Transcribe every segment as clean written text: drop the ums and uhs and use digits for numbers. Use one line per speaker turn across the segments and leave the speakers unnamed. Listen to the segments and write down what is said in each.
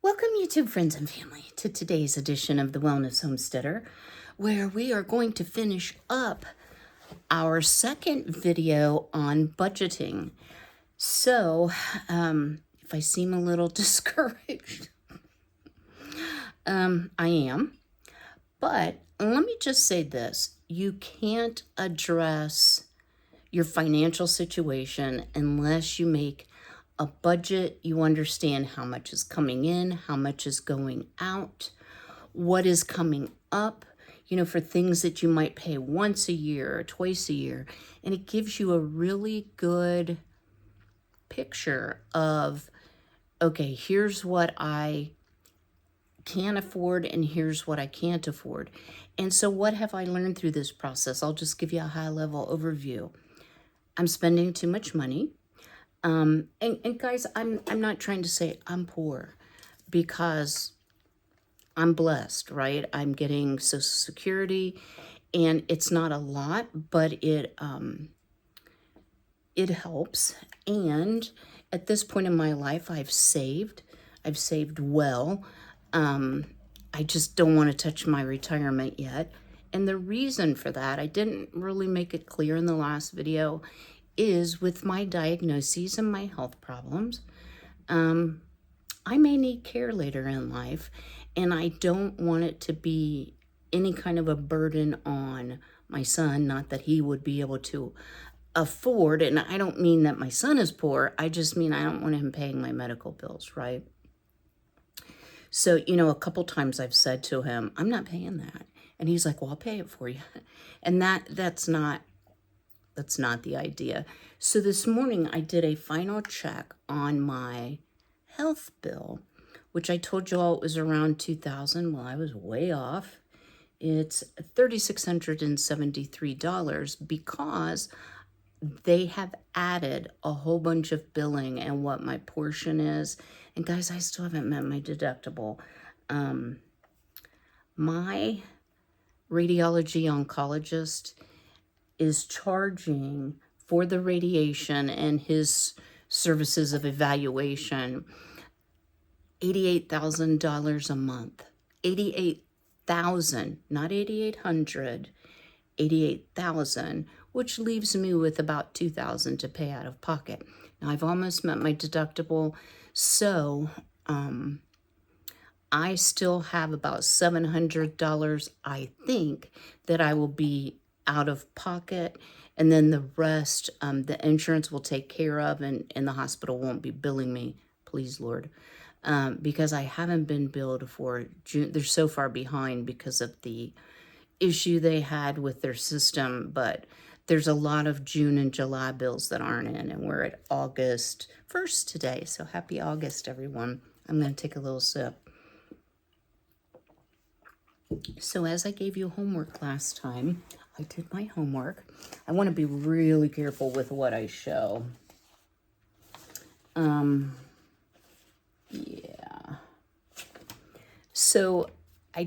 Welcome, YouTube friends and family, to today's edition of the Wellness Homesteader, where we are going to finish up our second video on budgeting. So, if I seem a little discouraged, I am. But let me just say this. You can't address your financial situation unless you make a budget. You understand how much is coming in, how much is going out, what is coming up, for things that you might pay once a year or twice a year. And it gives you a really good picture of, okay, here's what I can afford and here's what I can't afford. And so what have I learned through this process? I'll just give you a high-level overview. I'm spending too much money. And guys, I'm not trying to say I'm poor, because I'm blessed, right? I'm getting Social Security, and it's not a lot, but it helps. And at this point in my life, I've saved well. I just don't want to touch my retirement yet. And the reason for that, I didn't really make it clear in the last video, is with my diagnoses and my health problems, I may need care later in life, and I don't want it to be any kind of a burden on my son. Not that he would be able to afford, and I don't mean that my son is poor, I just mean I don't want him paying my medical bills, right? So, a couple times I've said to him, I'm not paying that. And he's like, well, I'll pay it for you. And that's not the idea. So this morning I did a final check on my health bill, which I told you all it was around $2,000. Well, I was way off. It's $3,673 because they have added a whole bunch of billing and what my portion is. And guys, I still haven't met my deductible. My radiology oncologist is charging for the radiation and his services of evaluation $88,000 a month. 88,000, not 8,800, 88,000, which leaves me with about 2,000 to pay out of pocket. Now, I've almost met my deductible, so I still have about $700, I think, that I will be out of pocket, and then the rest the insurance will take care of, and the hospital won't be billing me, please Lord, because I haven't been billed for June. They're so far behind because of the issue they had with their system, but there's a lot of June and July bills that aren't in, and we're at August 1st today, so happy August, everyone. I'm going to take a little sip. So as I gave you homework last time, I did my homework. I want to be really careful with what I show. Yeah. So I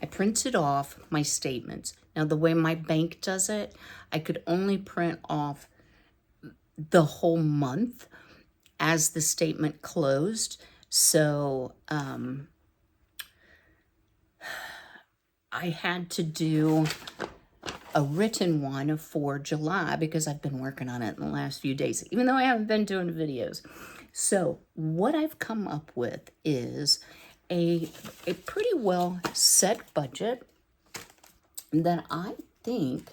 printed off my statements. Now, the way my bank does it, I could only print off the whole month as the statement closed. So, I had to do a written one for July because I've been working on it in the last few days, even though I haven't been doing videos. So what I've come up with is a pretty well set budget that I think,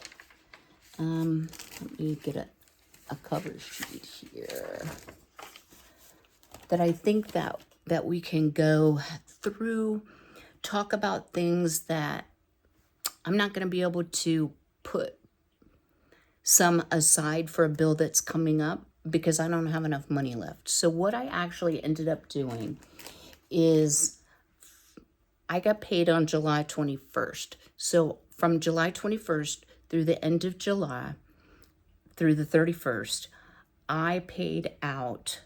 let me get a cover sheet here, that I think that we can go through, talk about things that I'm not going to be able to put some aside for a bill that's coming up because I don't have enough money left. So what I actually ended up doing is I got paid on July 21st. So from July 21st through the end of July, through the 31st, I paid out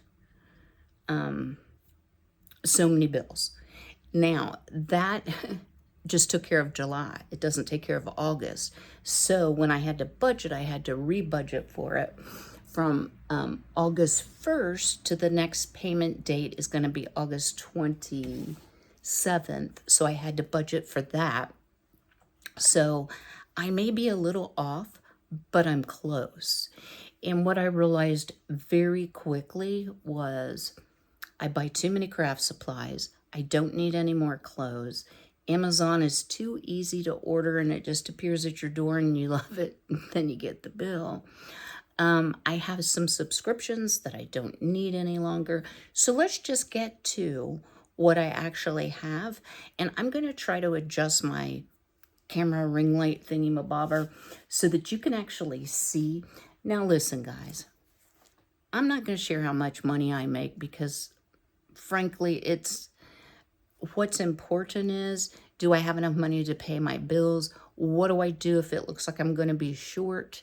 so many bills. Now, that just took care of July. It doesn't take care of August. So when I had to budget, I had to re-budget for it from August 1st to the next payment date is going to be August 27th. So I had to budget for that. So I may be a little off, but I'm close. And what I realized very quickly was I buy too many craft supplies. I don't need any more clothes. Amazon is too easy to order and it just appears at your door and you love it. Then you get the bill. I have some subscriptions that I don't need any longer. So let's just get to what I actually have. And I'm going to try to adjust my camera ring light thingy-mabobber so that you can actually see. Now listen, guys. I'm not going to share how much money I make because, frankly, what's important is, do I have enough money to pay my bills? What do I do if it looks like I'm going to be short?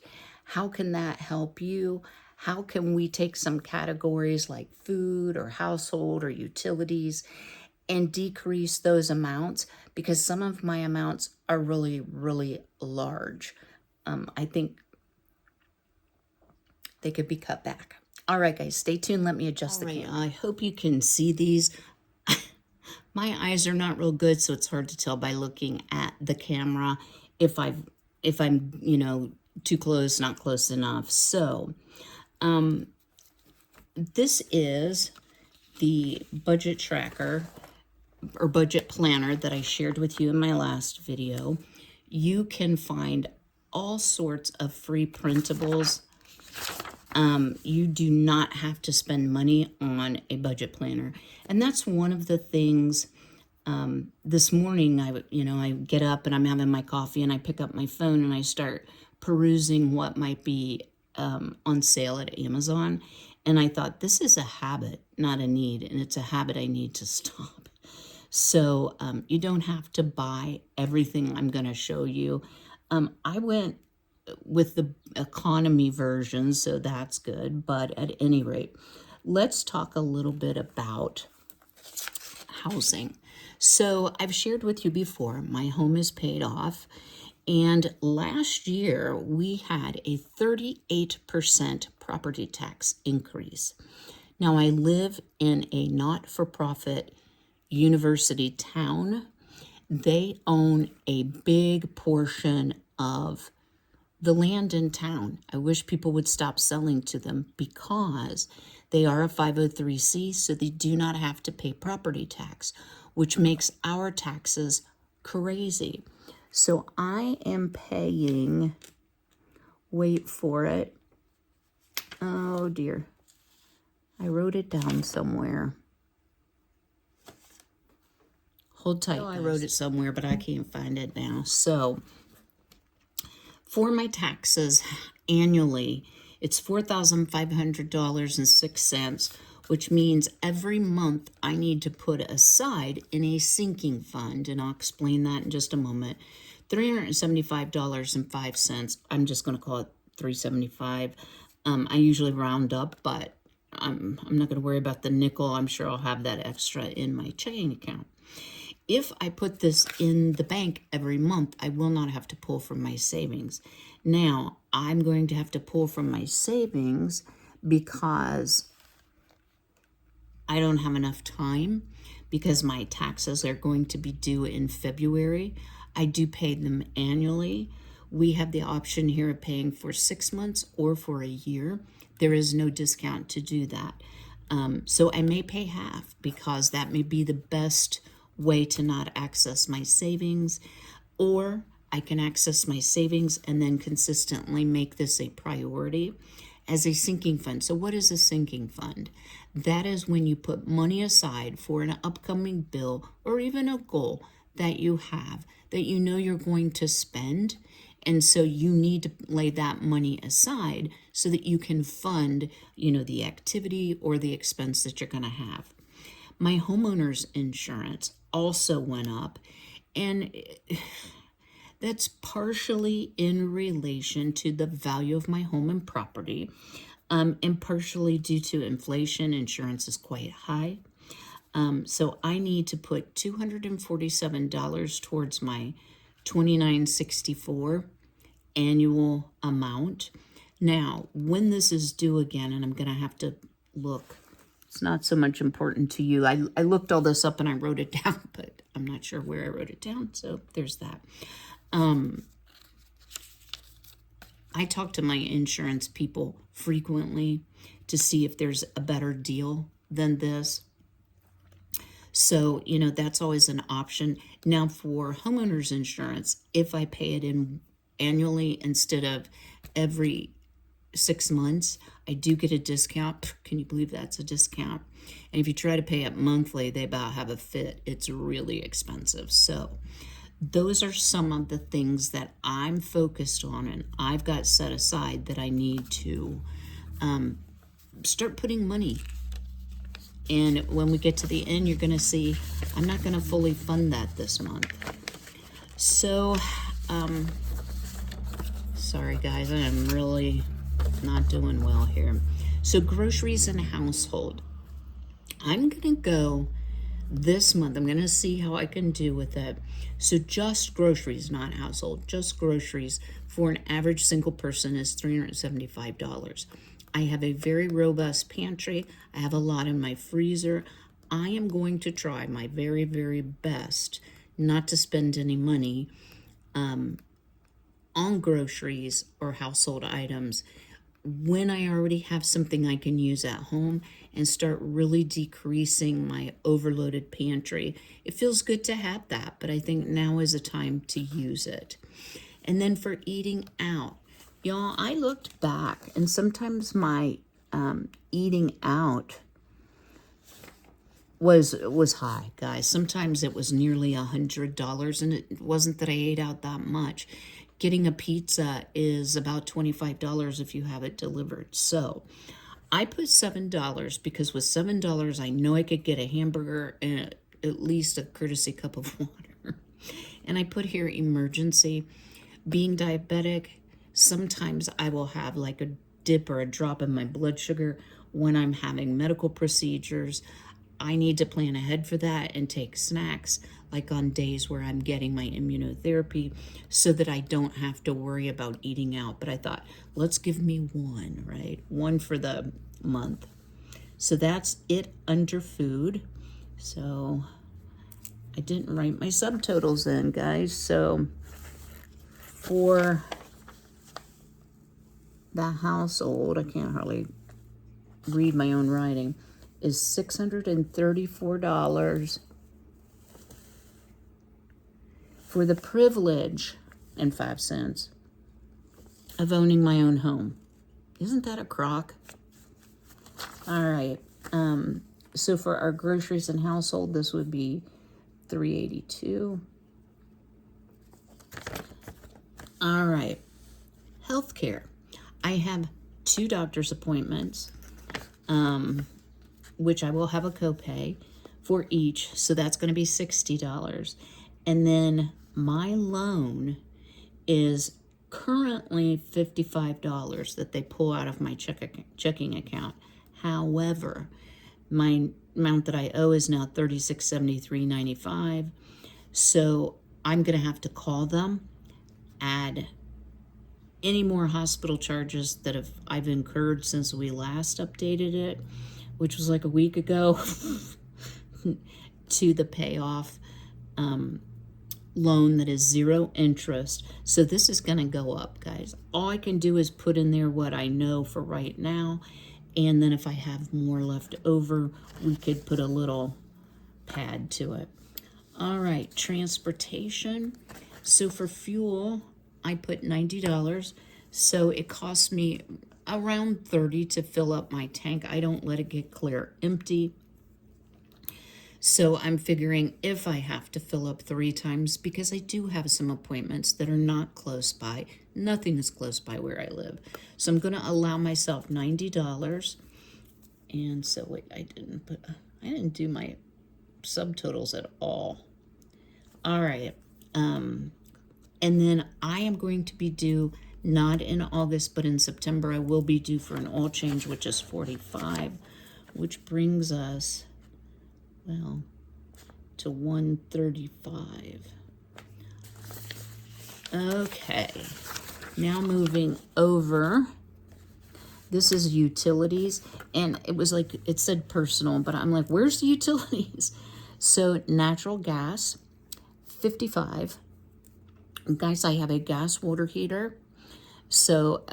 How can that help you? How can we take some categories like food or household or utilities and decrease those amounts? Because some of my amounts are really, really large. I think they could be cut back. All right, guys, stay tuned. Let me adjust the camera. I hope you can see these. My eyes are not real good, so it's hard to tell by looking at the camera if I'm, you know, too close, not close enough. So, this is the budget tracker or budget planner that I shared with you in my last video. You can find all sorts of free printables. You do not have to spend money on a budget planner. And that's one of the things. This morning, I get up and I'm having my coffee and I pick up my phone and I start perusing what might be on sale at Amazon. And I thought, this is a habit, not a need. And it's a habit I need to stop. So you don't have to buy everything I'm going to show you. I went with the economy version, so that's good. But at any rate, let's talk a little bit about housing. So I've shared with you before, my home is paid off. And last year, we had a 38% property tax increase. Now, I live in a not-for-profit university town. They own a big portion of the land in town. I wish people would stop selling to them because they are a 503c, so they do not have to pay property tax, which makes our taxes crazy. So I am paying, wait for it. Oh dear. I wrote it down somewhere. Hold tight. I wrote it somewhere, but I can't find it now. So for my taxes annually, it's $4,500.06, which means every month I need to put aside in a sinking fund, and I'll explain that in just a moment, $375.05. I'm just going to call it $375. I usually round up, but I'm not going to worry about the nickel. I'm sure I'll have that extra in my checking account. If I put this in the bank every month, I will not have to pull from my savings. Now, I'm going to have to pull from my savings because I don't have enough time, because my taxes are going to be due in February. I do pay them annually. We have the option here of paying for 6 months or for a year. There is no discount to do that. So I may pay half because that may be the best way to not access my savings, or I can access my savings and then consistently make this a priority as a sinking fund. So what is a sinking fund? That is when you put money aside for an upcoming bill or even a goal that you have that you know you're going to spend. And so you need to lay that money aside so that you can fund, the activity or the expense that you're going to have. My homeowner's insurance also went up, and that's partially in relation to the value of my home and property, and partially due to inflation. Insurance is quite high. So I need to put $247 towards my $29.64 annual amount. Now, when this is due again, and I'm going to have to look, it's not so much important to you. I looked all this up and I wrote it down, but I'm not sure where I wrote it down, so there's that. I talk to my insurance people frequently to see if there's a better deal than this. So, you know, that's always an option. Now, for homeowners insurance, if I pay it in annually instead of every 6 months, I do get a discount. Can you believe that's a discount? And if you try to pay it monthly, they about have a fit. It's really expensive. So those are some of the things that I'm focused on and I've got set aside that I need to start putting money. And when we get to the end, you're going to see I'm not going to fully fund that this month. So, sorry guys, I am really not doing well here. So groceries and household. I'm going to go this month. I'm going to see how I can do with it. So just groceries, not household, just groceries for an average single person is $375. I have a very robust pantry. I have a lot in my freezer. I am going to try my very, very best not to spend any money on groceries or household items when I already have something I can use at home and start really decreasing my overloaded pantry. It feels good to have that, but I think now is a time to use it. And then for eating out, y'all, I looked back and sometimes my eating out was high, guys. Sometimes it was nearly $100, and it wasn't that I ate out that much. Getting a pizza is about $25 if you have it delivered. So I put $7 because with $7, I know I could get a hamburger and at least a courtesy cup of water. And I put here emergency. Being diabetic, sometimes I will have like a dip or a drop in my blood sugar when I'm having medical procedures. I need to plan ahead for that and take snacks like on days where I'm getting my immunotherapy so that I don't have to worry about eating out. But I thought, let's give me one, right? One for the month. So that's it under food. So I didn't write my subtotals in, guys. So for the household, I can't hardly read my own writing, is $634 for the privilege and 5 cents of owning my own home. Isn't that a crock? All right. So for our groceries and household, this would be $382. All right. Healthcare. I have 2 doctor's appointments, which I will have a copay for each. So that's going to be $60. And then my loan is currently $55 that they pull out of my checking account. However, my amount that I owe is now $3673.95. So I'm going to have to call them, add any more hospital charges that I've incurred since we last updated it, which was like a week ago, to the payoff loan that is 0 interest. So this is going to go up, guys. All I can do is put in there what I know for right now, and then if I have more left over, we could put a little pad to it. All right, transportation. So for fuel, I put $90. So it costs me around $30 to fill up my tank. I don't let it get clear empty. So I'm figuring if I have to fill up 3 times, because I do have some appointments that are not close by. Nothing is close by where I live. So I'm going to allow myself $90. And so wait, I didn't do my subtotals at all. All right. And then I am going to be due not in August, but in September. I will be due for an oil change, which is $45, which brings us, well, to $135. Okay, now moving over This is utilities, and it was like, it said personal, but I'm like, where's the utilities? So natural gas, 55. Guys, I have a gas water heater, so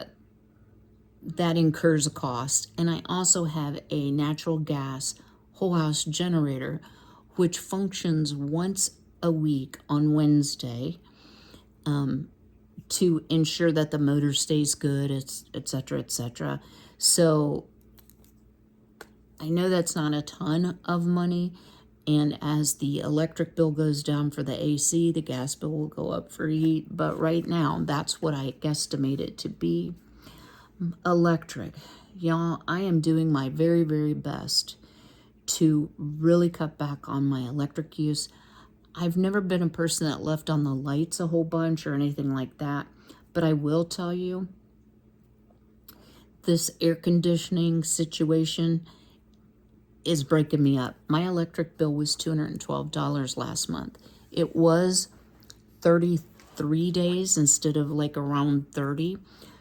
that incurs a cost. And I also have a natural gas whole house generator, which functions once a week on Wednesday, to ensure that the motor stays good, et cetera, et cetera. So I know that's not a ton of money. And as the electric bill goes down for the AC, the gas bill will go up for heat. But right now, that's what I guesstimate it to be. Electric. Y'all, I am doing my very, very best to really cut back on my electric use. I've never been a person that left on the lights a whole bunch or anything like that. But I will tell you, this air conditioning situation is breaking me up. My electric bill was $212 last month. It was 33 days instead of like around 30.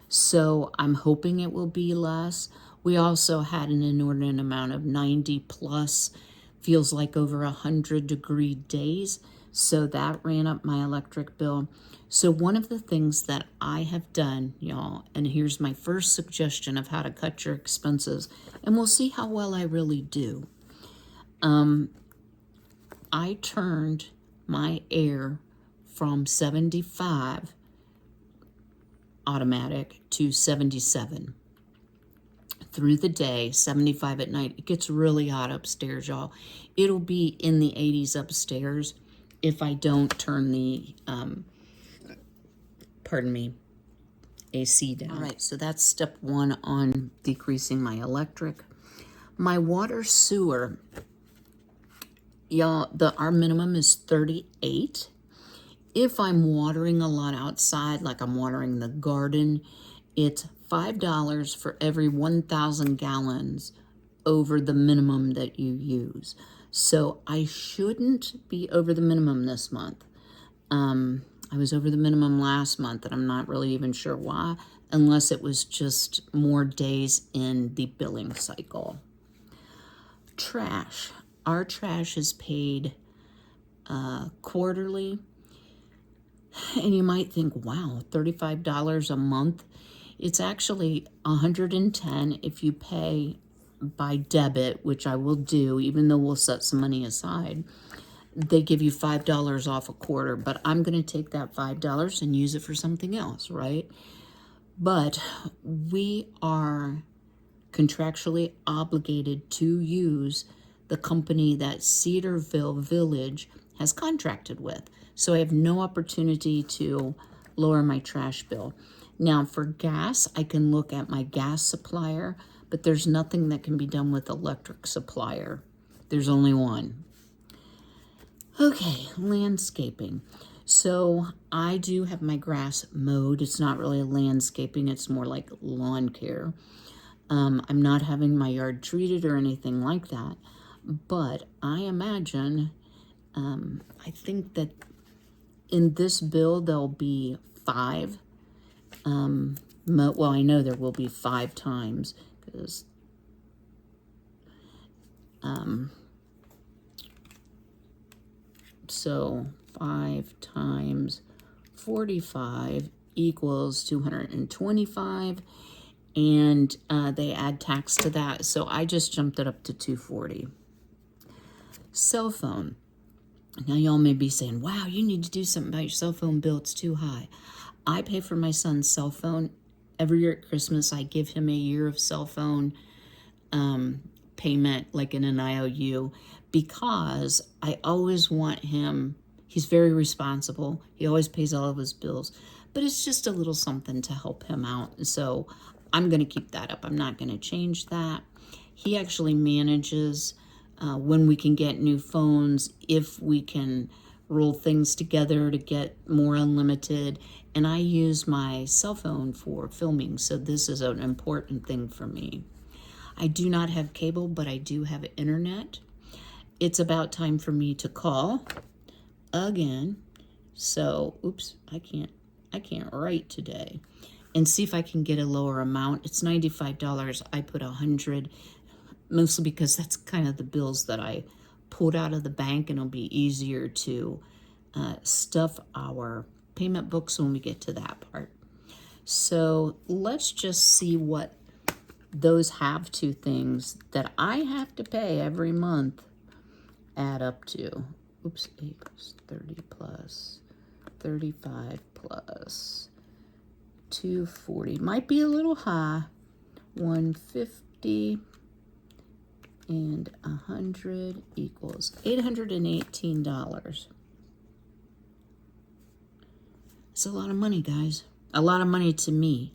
So I'm hoping it will be less. We also had an inordinate amount of 90 plus, feels like over 100-degree days. So that ran up my electric bill. So one of the things that I have done, y'all, and here's my first suggestion of how to cut your expenses, and we'll see how well I really do. I turned my air from 75 automatic to 77 through the day, 75 at night. It gets really hot upstairs, y'all. It'll be in the 80s upstairs if I don't turn the, AC down. All right, so that's step one on decreasing my electric. My water sewer, y'all, our minimum is 38. If I'm watering a lot outside, like I'm watering the garden, it's $5 for every 1,000 gallons over the minimum that you use. So I shouldn't be over the minimum this month. I was over the minimum last month, and I'm not really even sure why, unless it was just more days in the billing cycle. Trash. Our trash is paid quarterly. And you might think, wow, $35 a month. It's actually $110 if you pay by debit, which I will do, even though we'll set some money aside. They give you $5 off a quarter, but I'm going to take that $5 and use it for something else, right? But we are contractually obligated to use the company that Cedarville Village has contracted with. So I have no opportunity to lower my trash bill. Now for gas, I can look at my gas supplier, but there's nothing that can be done with electric supplier. There's only one. Okay, landscaping. So I do have my grass mowed. It's not really landscaping, it's more like lawn care. I'm not having my yard treated or anything like that, but I imagine, I think that in this bill there'll be 5. Well, I know there will be 5 times, because so 5 times 45 equals 225, and they add tax to that, so I just jumped it up to 240. Cell phone. Now y'all may be saying, wow, you need to do something about your cell phone bill, it's too high. I pay for my son's cell phone. Every year at Christmas, I give him a year of cell phone payment, like in an IOU, because I always want him, he's very responsible. He always pays all of his bills, but it's just a little something to help him out. So I'm going to keep that up. I'm not going to change that. He actually manages when we can get new phones, if we can roll things together to get more unlimited. And I use my cell phone for filming, so this is an important thing for me. I do not have cable, but I do have internet. It's about time for me to call again. So, oops, I can't write today. and see if I can get a lower amount. It's $95. I put $100, mostly because that's kind of the bills that I pulled out of the bank, and it'll be easier to stuff our payment books when we get to that part. So let's just see what those have to things that I have to pay every month add up to. Oops, 8 plus 30 plus 35 plus 240. Might be a little high. 150 and 100 equals $818. It's a lot of money, guys. A lot of money to me.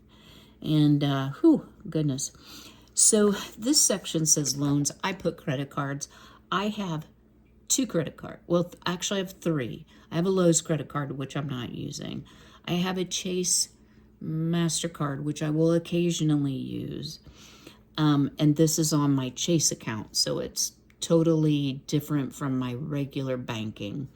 And, goodness. So this section says loans. I put credit cards. I have 2 credit cards. Well, actually I have 3. I have a Lowe's credit card, which I'm not using. I have a Chase MasterCard, which I will occasionally use. And this is on my Chase account, so it's totally different from my regular banking.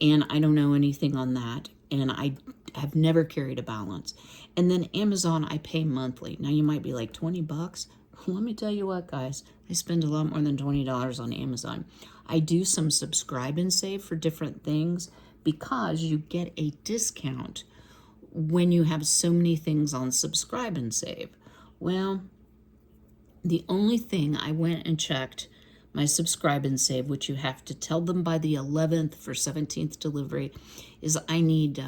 And I don't know anything on that. And I have never carried a balance. And then Amazon, I pay monthly. Now you might be like, 20 bucks? Let me tell you what, guys, I spend a lot more than $20 on Amazon. I do some subscribe and save for different things because you get a discount when you have so many things on subscribe and save. Well, the only thing I went and checked my subscribe and save, which you have to tell them by the 11th for 17th delivery, is I need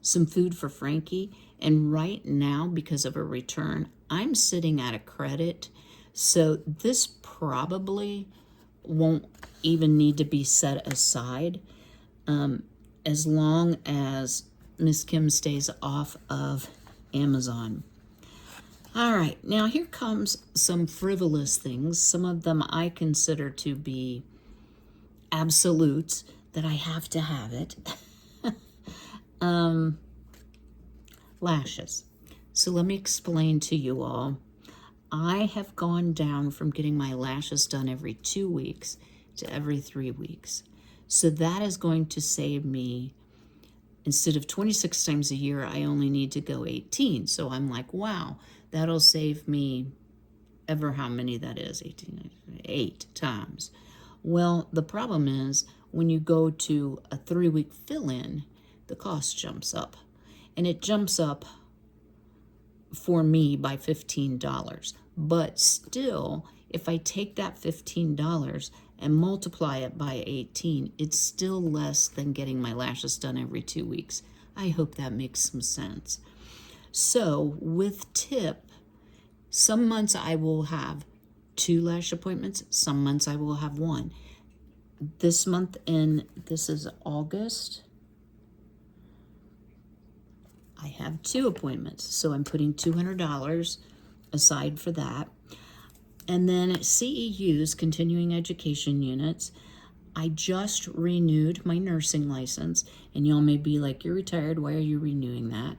some food for Frankie. And right now, because of a return, I'm sitting at a credit. So this probably won't even need to be set aside as long as Miss Kym stays off of Amazon. All right, now here comes some frivolous things. Some of them I consider to be absolutes, that I have to have it. Lashes. So let me explain to you all. I have gone down from getting my lashes done every 2 weeks to every 3 weeks. So that is going to save me, instead of 26 times a year, I only need to go 18. So I'm like, wow, that'll save me ever how many that is, 8 times. Well, the problem is when you go to a 3-week fill-in, the cost jumps up. And it jumps up for me by $15. But still, if I take that $15 and multiply it by 18, it's still less than getting my lashes done every 2 weeks. I hope that makes some sense. So with tip, some months I will have 2 lash appointments, some months I will have 1. This month, this is August, I have 2 appointments, so I'm putting $200 aside for that. And then CEUs, continuing education units, I just renewed my nursing license, and y'all may be like, you're retired, why are you renewing that?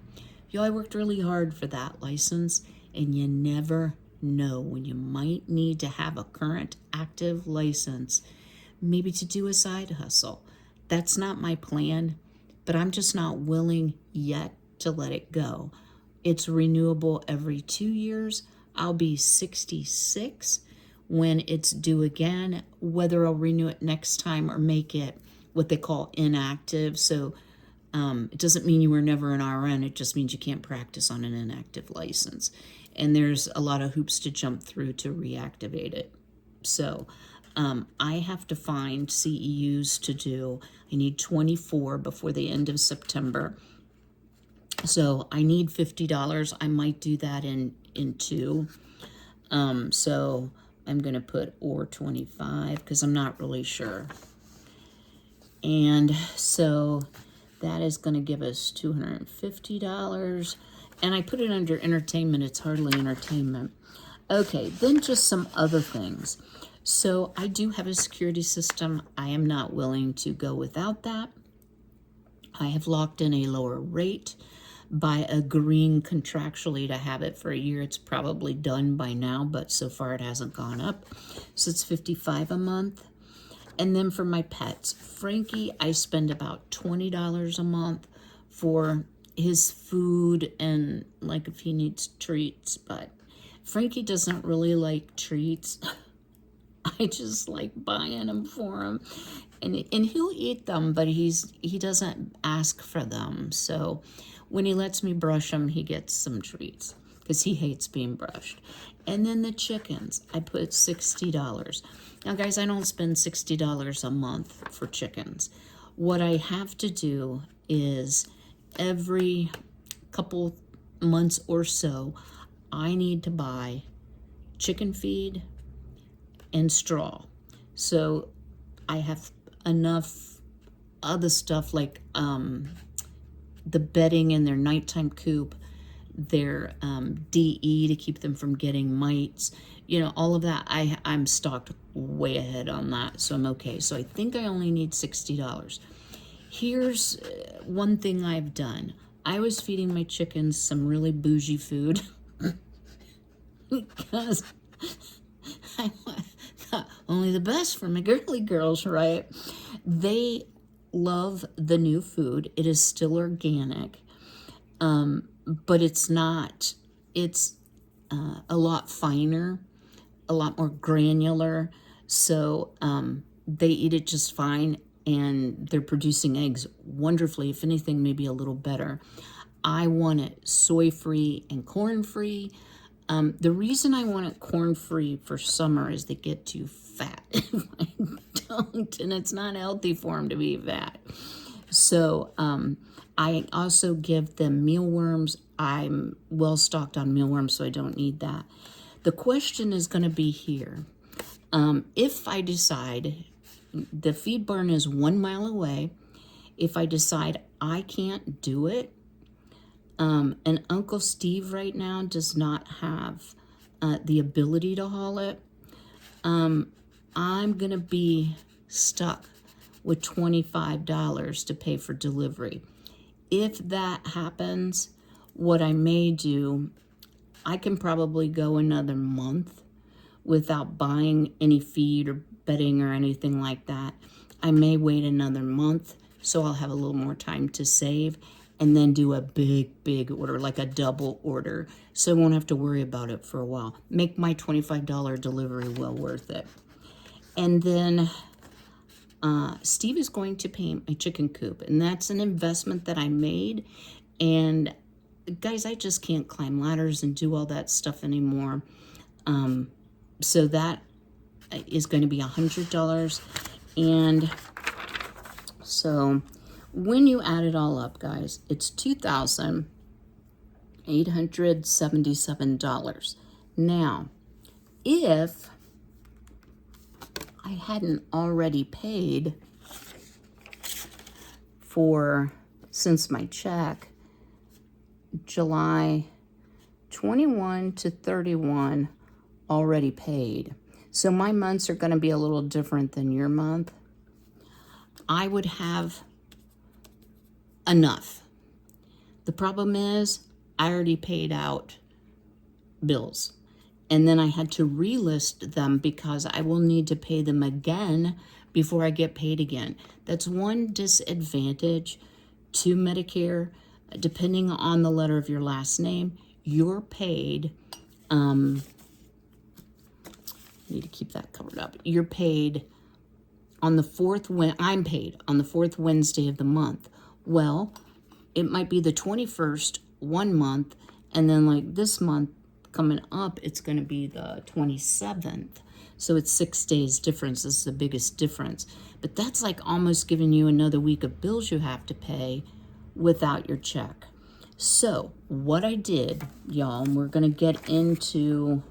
Y'all, I worked really hard for that license, and you never know when you might need to have a current active license, maybe to do a side hustle. That's not my plan, but I'm just not willing yet to let it go. It's renewable every 2 years. I'll be 66 when it's due again, whether I'll renew it next time or make it what they call inactive. So it doesn't mean you were never an RN. It just means you can't practice on an inactive license. And there's a lot of hoops to jump through to reactivate it. So I have to find CEUs to do. I need 24 before the end of September. So I need $50. I might do that in 2. So I'm going to put or 25 because I'm not really sure. And so that is going to give us $250. And I put it under entertainment. It's hardly entertainment. Okay, then just some other things. So I do have a security system. I am not willing to go without that. I have locked in a lower rate by agreeing contractually to have it for a year. It's probably done by now, but so far it hasn't gone up. So it's $55 a month. And then for my pets, Frankie, I spend about $20 a month for his food and like if he needs treats, but Frankie doesn't really like treats. I just like buying them for him, and he'll eat them, but he doesn't ask for them. So when he lets me brush him, he gets some treats because he hates being brushed. And then the chickens, I put $60. Now, guys, I don't spend $60 a month for chickens. What I have to do is every couple months or so, I need to buy chicken feed and straw. So I have enough other stuff like the bedding in their nighttime coop, their DE to keep them from getting mites, you know, all of that. I'm stocked way ahead on that, so I'm okay. So I think I only need $60. Here's one thing I've done. I was feeding my chickens some really bougie food because I thought only the best for my girly girls, right? They love the new food. It is still organic, but it's not. It's a lot finer, a lot more granular. So they eat it just fine, and they're producing eggs wonderfully. If anything, maybe a little better. I want it soy-free and corn-free. The reason I want it corn-free for summer is they get too fat if I don't, and it's not healthy for them to be fat. So I also give them mealworms. I'm well stocked on mealworms, so I don't need that. The question is going to be here. If I decide, the feed barn is 1 mile away, if I decide I can't do it, and Uncle Steve right now does not have the ability to haul it, I'm going to be stuck with $25 to pay for delivery. If that happens, what I may do, I can probably go another month without buying any feed or bedding or anything like that. I may wait another month, so I'll have a little more time to save, and then do a big order, like a double order, so I won't have to worry about it for a while. Make my $25 delivery well worth it. And then Steve is going to paint my chicken coop, and that's an investment that I made. And guys, I just can't climb ladders and do all that stuff anymore. So that is going to be $100. And so when you add it all up, guys, it's $2,877. Now, if I hadn't already paid for, since my check, July 21 to 31 already paid. So my months are going to be a little different than your month. I would have enough. The problem is I already paid out bills, and then I had to relist them because I will need to pay them again before I get paid again. That's one disadvantage to Medicare. Depending on the letter of your last name, you're paid, need to keep that covered up. You're paid on the I'm paid on the fourth Wednesday of the month. Well, it might be the 21st 1 month, and then like this month coming up, it's going to be the 27th. So it's 6 days difference. This is the biggest difference. But that's like almost giving you another week of bills you have to pay without your check. So what I did, y'all, and we're going to get into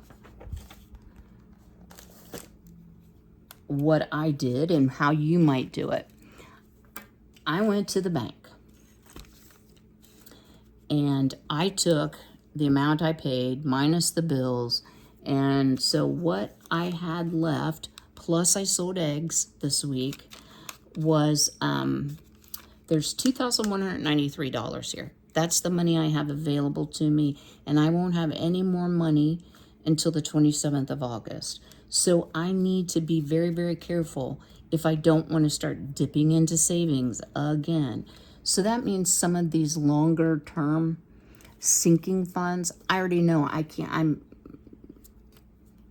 what I did and how you might do it. I went to the bank and I took the amount I paid minus the bills, and so what I had left, plus I sold eggs this week, was there's $2,193 here. That's the money I have available to me, and I won't have any more money until the 27th of August. So I need to be very, very careful if I don't want to start dipping into savings again. So that means some of these longer term sinking funds, I already know I can't,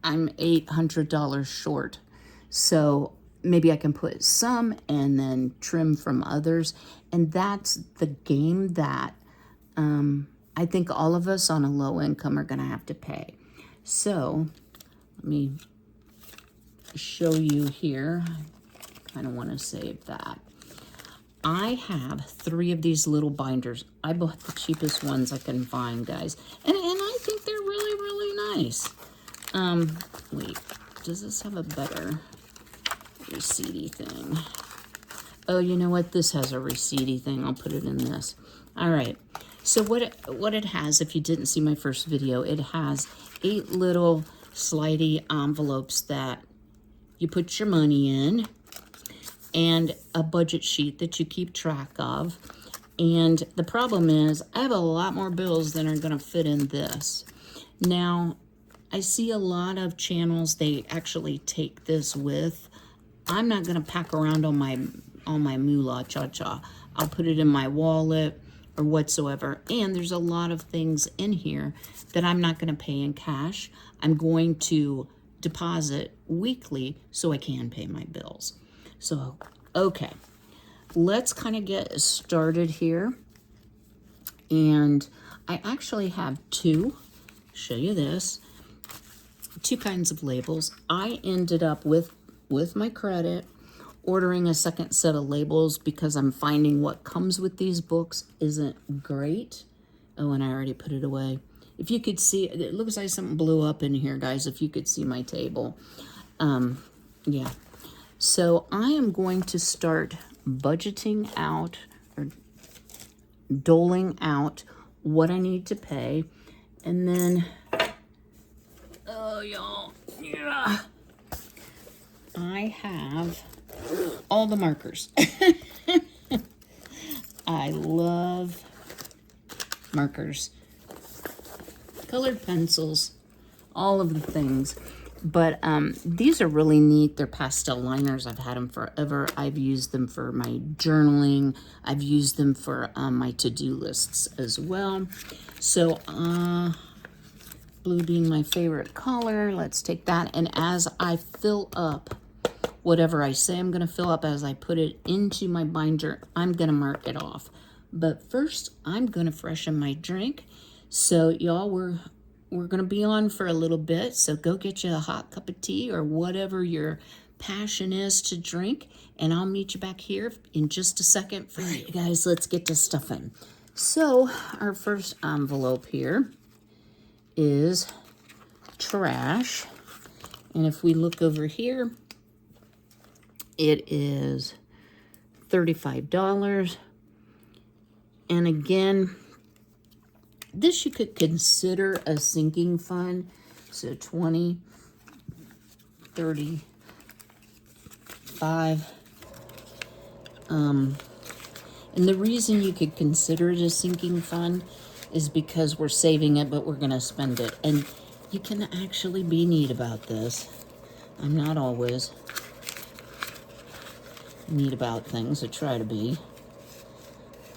I'm $800 short. So maybe I can put some and then trim from others. And that's the game that I think all of us on a low income are going to have to pay. So let me show you here. I kind of want to save that. I have 3 of these little binders. I bought the cheapest ones I can find, guys. And I think they're really, really nice. Wait, does this have a better receipty thing? Oh, you know what? This has a receipty thing. I'll put it in this. All right. So what it has, if you didn't see my first video, it has 8 little slidey envelopes that you put your money in, and a budget sheet that you keep track of. And the problem is I have a lot more bills than are going to fit in this. Now, I see a lot of channels, they actually take this with. I'm not going to pack around on my moolah cha-cha. I'll put it in my wallet or whatsoever. And there's a lot of things in here that I'm not going to pay in cash. I'm going to deposit weekly so I can pay my bills. So, okay, let's kind of get started here. And I actually have 2, show you this, 2 kinds of labels. I ended up with my credit ordering a second set of labels because I'm finding what comes with these books isn't great. Oh, and I already put it away. If you could see, it looks like something blew up in here, guys, if you could see my table. Yeah. So I am going to start budgeting out or doling out what I need to pay. And then, oh, y'all, yeah, I have all the markers. I love markers, colored pencils, all of the things. But these are really neat. They're pastel liners. I've had them forever. I've used them for my journaling. I've used them for my to-do lists as well. So blue being my favorite color, let's take that. And as I fill up whatever I say I'm going to fill up, as I put it into my binder, I'm going to mark it off. But first, I'm going to freshen my drink. So y'all, we're going to be on for a little bit, so go get you a hot cup of tea or whatever your passion is to drink, and I'll meet you back here in just a second. All right, you guys, let's get to stuffing. So our first envelope here is trash, and if we look over here, it is $35. And again, this you could consider a sinking fund. So 20, 35. And the reason you could consider it a sinking fund is because we're saving it, but we're going to spend it. And you can actually be neat about this. I'm not always neat about things. I try to be.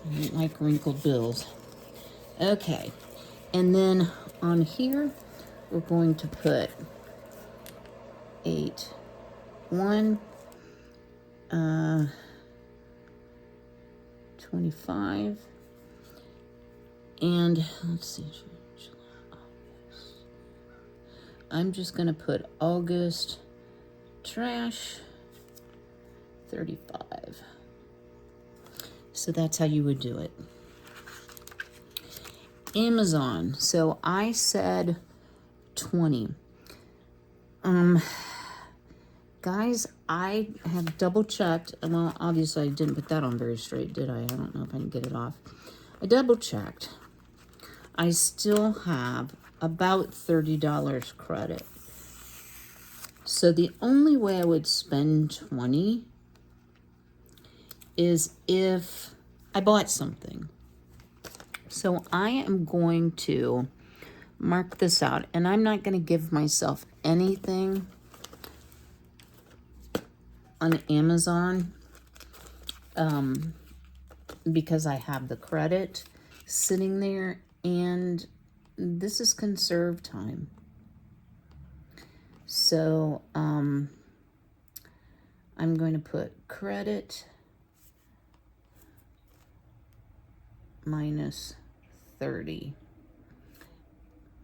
I don't like wrinkled bills. Okay, and then on here, we're going to put 8, 1, 25, and let's see, I'm just going to put August trash 35. So that's how you would do it. Amazon. So I said 20. Guys, I have double checked. Well, obviously I didn't put that on very straight, did I? I don't know if I can get it off. I double checked. I still have about $30 credit. So the only way I would spend 20 is if I bought something. So I am going to mark this out, and I'm not going to give myself anything on Amazon because I have the credit sitting there, and this is conserve time. So I'm going to put credit minus 30.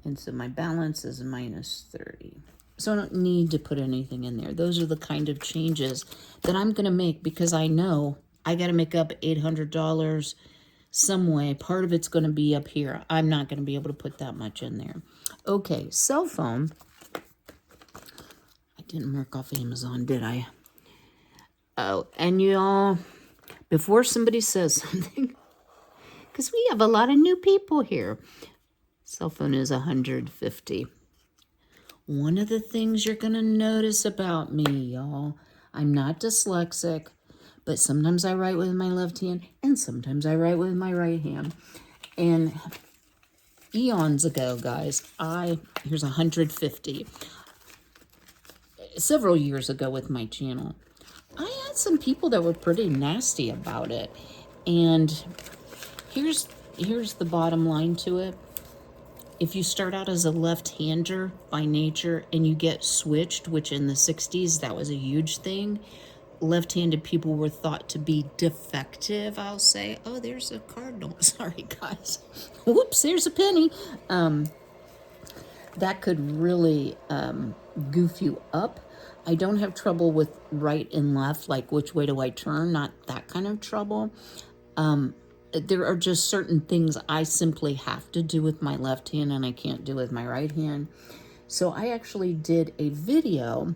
And so my balance is minus 30. So I don't need to put anything in there. Those are the kind of changes that I'm going to make because I know I got to make up $800 some way. Part of it's going to be up here. I'm not going to be able to put that much in there. Okay, cell phone. I didn't mark off Amazon, did I? Oh, and y'all, before somebody says something, because we have a lot of new people here. Cell phone is $150. One of the things you're going to notice about me, y'all, I'm not dyslexic, but sometimes I write with my left hand and sometimes I write with my right hand. And eons ago, guys, here's 150. Several years ago with my channel, I had some people that were pretty nasty about it. And here's the bottom line to it. If you start out as a left-hander by nature and you get switched, which in the 60s, that was a huge thing, left-handed people were thought to be defective, I'll say. Oh, there's a cardinal. Sorry, guys. Whoops, there's a penny. That could really goof you up. I don't have trouble with right and left, like which way do I turn, not that kind of trouble. There are just certain things I simply have to do with my left hand and I can't do with my right hand. So I actually did a video,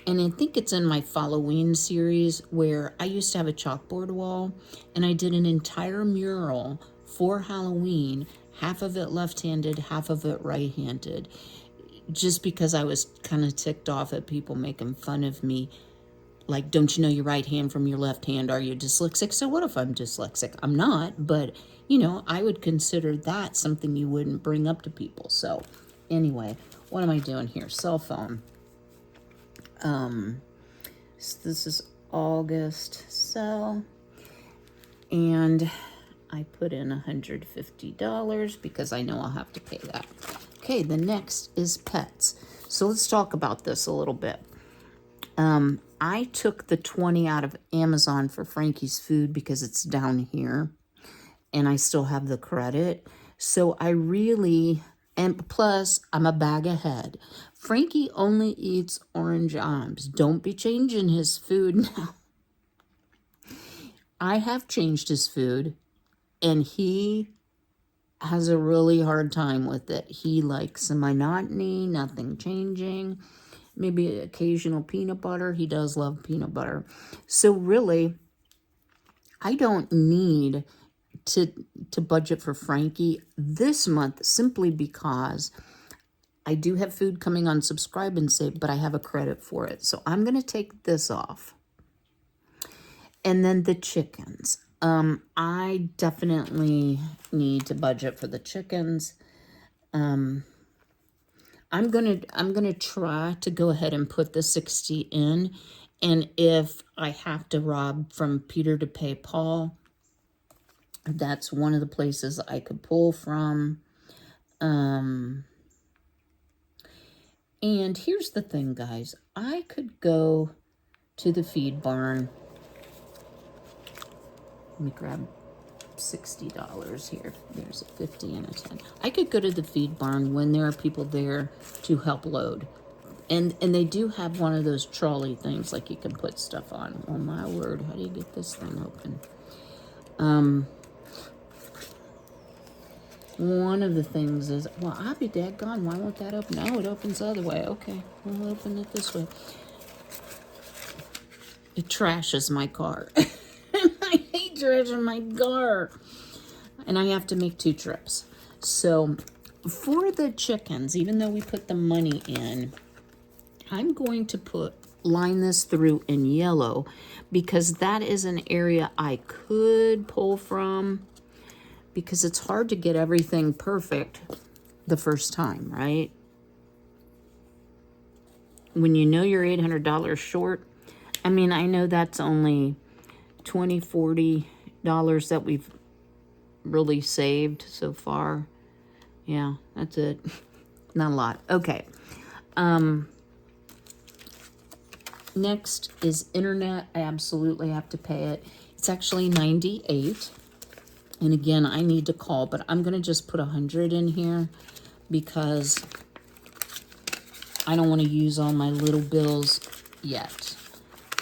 and I think it's in my Halloween series, where I used to have a chalkboard wall and I did an entire mural for Halloween, half of it left-handed, half of it right-handed, just because I was kind of ticked off at people making fun of me. Like, don't you know your right hand from your left hand? Are you dyslexic? So what if I'm dyslexic? I'm not, but, you know, I would consider that something you wouldn't bring up to people. So anyway, what am I doing here? Cell phone. So this is August cell. And I put in $150 because I know I'll have to pay that. Okay, the next is pets. So let's talk about this a little bit. I took the 20 out of Amazon for Frankie's food because it's down here and I still have the credit. So I really, and plus I'm a bag ahead. Frankie only eats orange arms. Don't be changing his food now. I have changed his food and he has a really hard time with it. He likes the monotony, nothing changing. Maybe occasional peanut butter. He does love peanut butter. So really, I don't need to budget for Frankie this month simply because I do have food coming on Subscribe and Save, but I have a credit for it. So I'm going to take this off. And then the chickens. I definitely need to budget for the chickens. I'm gonna try to go ahead and put the 60 in, and if I have to rob from Peter to pay Paul, that's one of the places I could pull from. And here's the thing, guys. I could go to the feed barn. Let me grab $60 here. There's a 50 and a 10. I could go to the feed barn when there are people there to help load. And they do have one of those trolley things like you can put stuff on. Oh my word, how do you get this thing open? One of the things is, well, I'll be daggone, why won't that open? No, it opens the other way. Okay, we'll open it this way. It trashes my car. I hate trashing my car. And I have to make 2 trips. So for the chickens, even though we put the money in, I'm going to line this through in yellow because that is an area I could pull from, because it's hard to get everything perfect the first time, right? When you know you're $800 short, I mean, I know that's only 20, 40, that we've really saved so far. Yeah, that's it. Not a lot. Okay. Next is internet. I absolutely have to pay it. It's actually $98. And again, I need to call, but I'm going to just put 100 in here because I don't want to use all my little bills yet.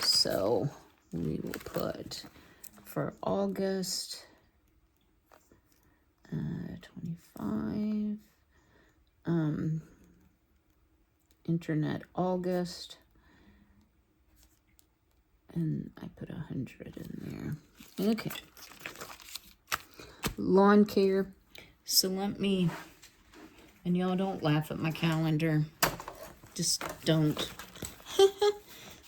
So we will put for August 25, internet August, and I put 100 in there. Okay. Lawn care. So let me, and y'all don't laugh at my calendar. Just don't.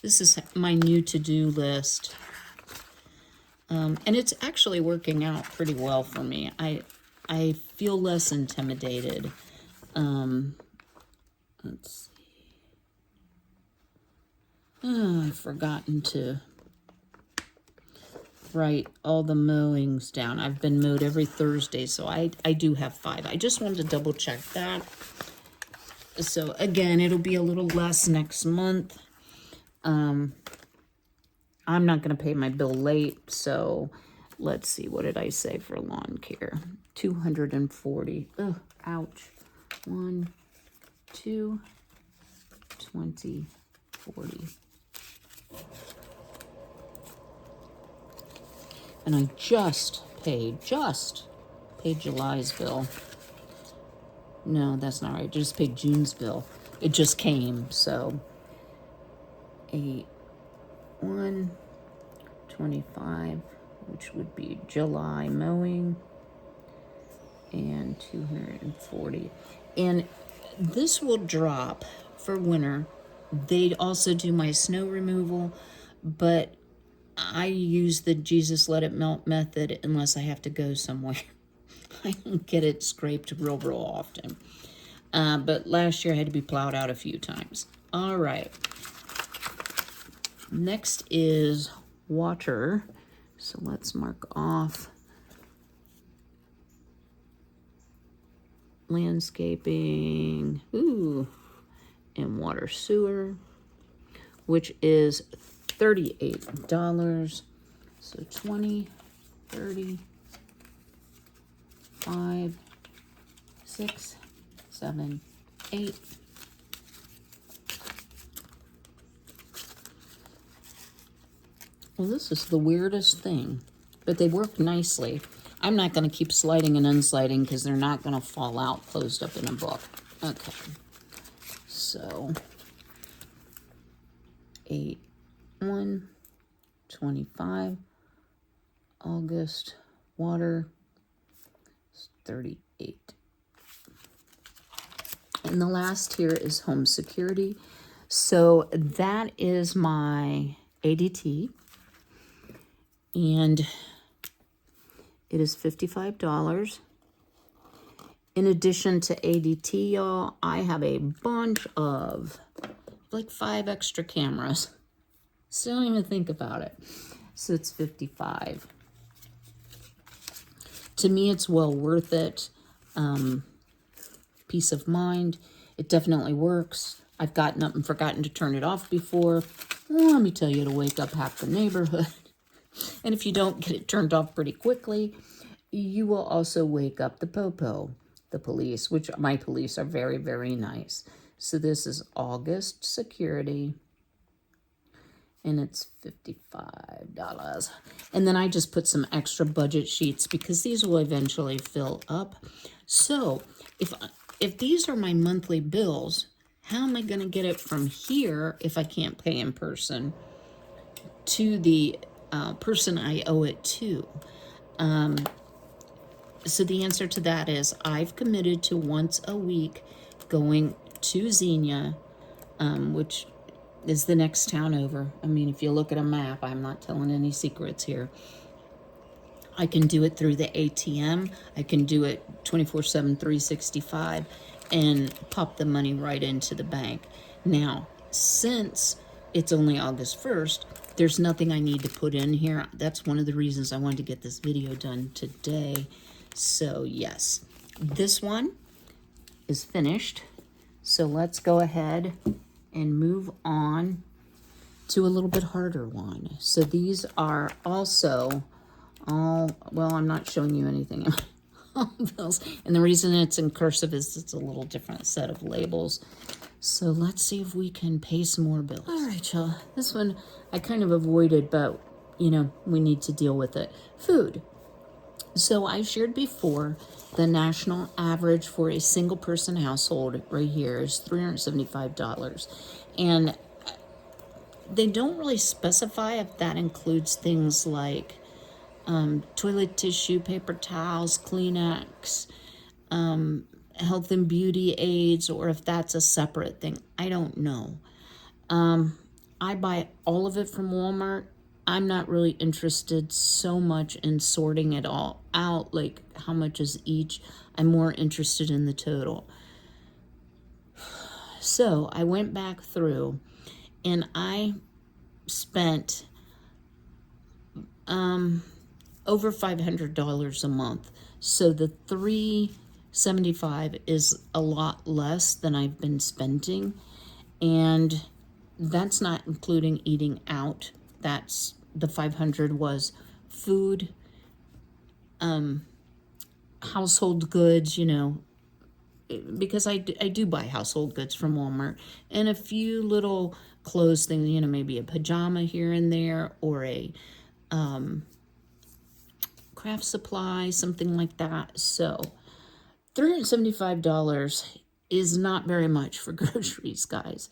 This is my new to-do list. And it's actually working out pretty well for me. I feel less intimidated. Let's see. Oh, I've forgotten to write all the mowings down. I've been mowed every Thursday, so I do have 5. I just wanted to double check that. So again, it'll be a little less next month. I'm not going to pay my bill late, so let's see. What did I say for lawn care? 240. Ugh, ouch. 1, 2, 20, 40. And I just paid July's bill. No, that's not right. I just paid June's bill. It just came, so 8, 1, 25, which would be July mowing, and 240. And this will drop for winter. They also do my snow removal, but I use the Jesus Let It Melt method unless I have to go somewhere. I don't get it scraped real often. But last year I had to be plowed out a few times. All right. Next is water. So let's mark off landscaping, and water sewer, which is $38. So 20, 30, 5, 6, 7, 8. Well, this is the weirdest thing, but they work nicely. I'm not going to keep sliding and unsliding because they're not going to fall out closed up in a book. Okay. So 8, 1, 25, August, water, 38. And the last here is home security. So that is my ADT. And it is $55. In addition to ADT, y'all, I have a bunch of, like 5 extra cameras. So don't even think about it. So it's $55. To me, it's well worth it. Peace of mind. It definitely works. I've gotten up and forgotten to turn it off before. Well, let me tell you, it'll wake up half the neighborhood. And if you don't get it turned off pretty quickly, you will also wake up the popo, the police, which my police are very, very nice. So this is August security, and it's $55. And then I just put some extra budget sheets because these will eventually fill up. So if these are my monthly bills, how am I going to get it from here if I can't pay in person to the person I owe it to? So the answer to that is I've committed to once a week going to Xenia, which is the next town over. I mean, if you look at a map, I'm not telling any secrets here. I can do it through the ATM. I can do it 24/7, 365, and pop the money right into the bank. Now, since it's only August 1st, there's nothing I need to put in here. That's one of the reasons I wanted to get this video done today. So yes, this one is finished. So let's go ahead and move on to a little bit harder one. So these are also all, well, I'm not showing you anything in my bills. And the reason it's in cursive is it's a little different set of labels. So let's see if we can pay some more bills. All right, y'all. This one I kind of avoided, but, you know, we need to deal with it. Food. So I shared before the national average for a single person household right here is $375. And they don't really specify if that includes things like toilet tissue, paper towels, Kleenex, health and beauty aids, or if that's a separate thing. I don't know. I buy all of it from Walmart. I'm not really interested so much in sorting it all out, like how much is each. I'm more interested in the total. So I went back through and I spent over $500 a month. So the $375 is a lot less than I've been spending, and that's not including eating out. That's the $500 was food, household goods, you know, because I do buy household goods from Walmart, and a few little clothes things, you know, maybe a pajama here and there, or a craft supply, something like that. So $375 is not very much for groceries, guys.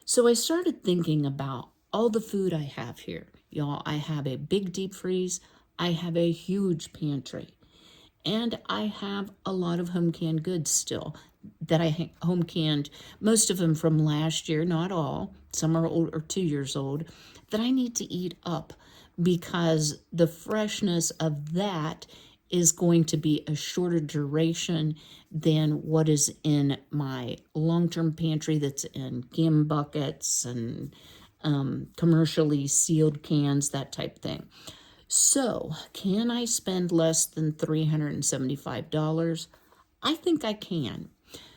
So I started thinking about all the food I have here. Y'all, I have a big deep freeze. I have a huge pantry. And I have a lot of home canned goods still that I home canned, most of them from last year, not all. Some are old or 2 years old, that I need to eat up, because the freshness of that is going to be a shorter duration than what is in my long-term pantry that's in gam buckets and commercially sealed cans, that type thing. So, can I spend less than $375? I think I can.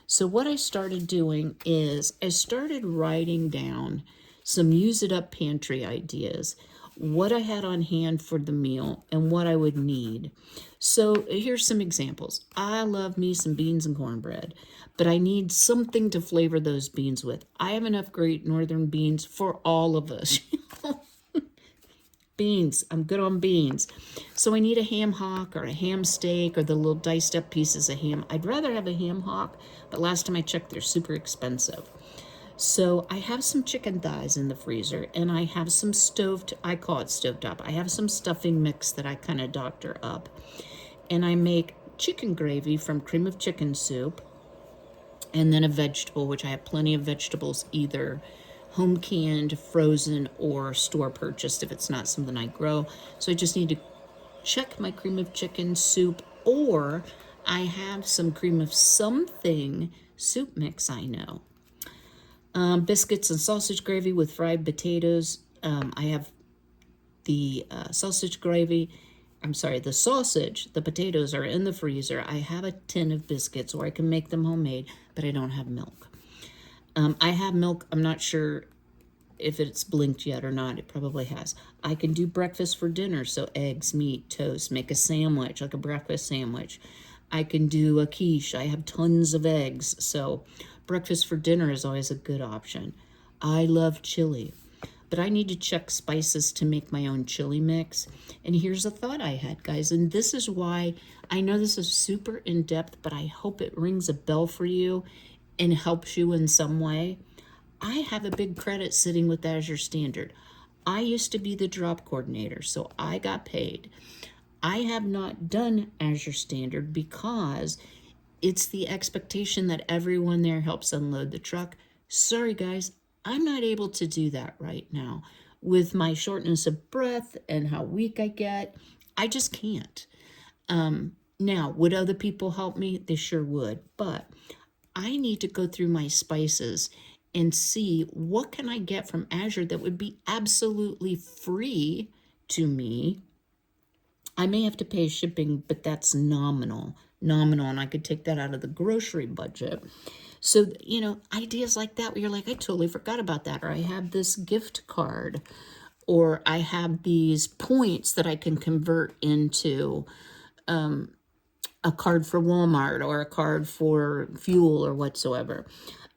So what I started doing is I started writing down some use-it-up pantry ideas, what I had on hand for the meal, and what I would need. So here's some examples. I love me some beans and cornbread, but I need something to flavor those beans with. I have enough Great Northern beans for all of us. Beans, I'm good on beans. So I need a ham hock or a ham steak or the little diced up pieces of ham. I'd rather have a ham hock, but last time I checked, they're super expensive. So I have some chicken thighs in the freezer, and I have some I call it stovetop. I have some stuffing mix that I kind of doctor up. And I make chicken gravy from cream of chicken soup, and then a vegetable, which I have plenty of vegetables, either home canned, frozen, or store purchased if it's not something I grow. So I just need to check my cream of chicken soup, or I have some cream of something soup mix I know. Biscuits and sausage gravy with fried potatoes. I have the sausage gravy. I'm sorry, the sausage, the potatoes are in the freezer. I have a tin of biscuits, or I can make them homemade, but I don't have milk. I have milk. I'm not sure if it's blinked yet or not. It probably has. I can do breakfast for dinner, so eggs, meat, toast, make a sandwich, like a breakfast sandwich. I can do a quiche. I have tons of eggs, so breakfast for dinner is always a good option. I love chili, but I need to check spices to make my own chili mix. And here's a thought I had, guys, and this is why I know this is super in-depth, but I hope it rings a bell for you and helps you in some way. I have a big credit sitting with Azure Standard. I used to be the drop coordinator, so I got paid. I have not done Azure Standard because it's the expectation that everyone there helps unload the truck. Sorry, guys, I'm not able to do that right now. With my shortness of breath and how weak I get, I just can't. Now, would other people help me? They sure would, but I need to go through my spices and see what can I get from Azure that would be absolutely free to me. I may have to pay shipping, but that's nominal, and I could take that out of the grocery budget. So, you know, ideas like that where you're like, I totally forgot about that, or I have this gift card, or I have these points that I can convert into a card for Walmart or a card for fuel or whatsoever.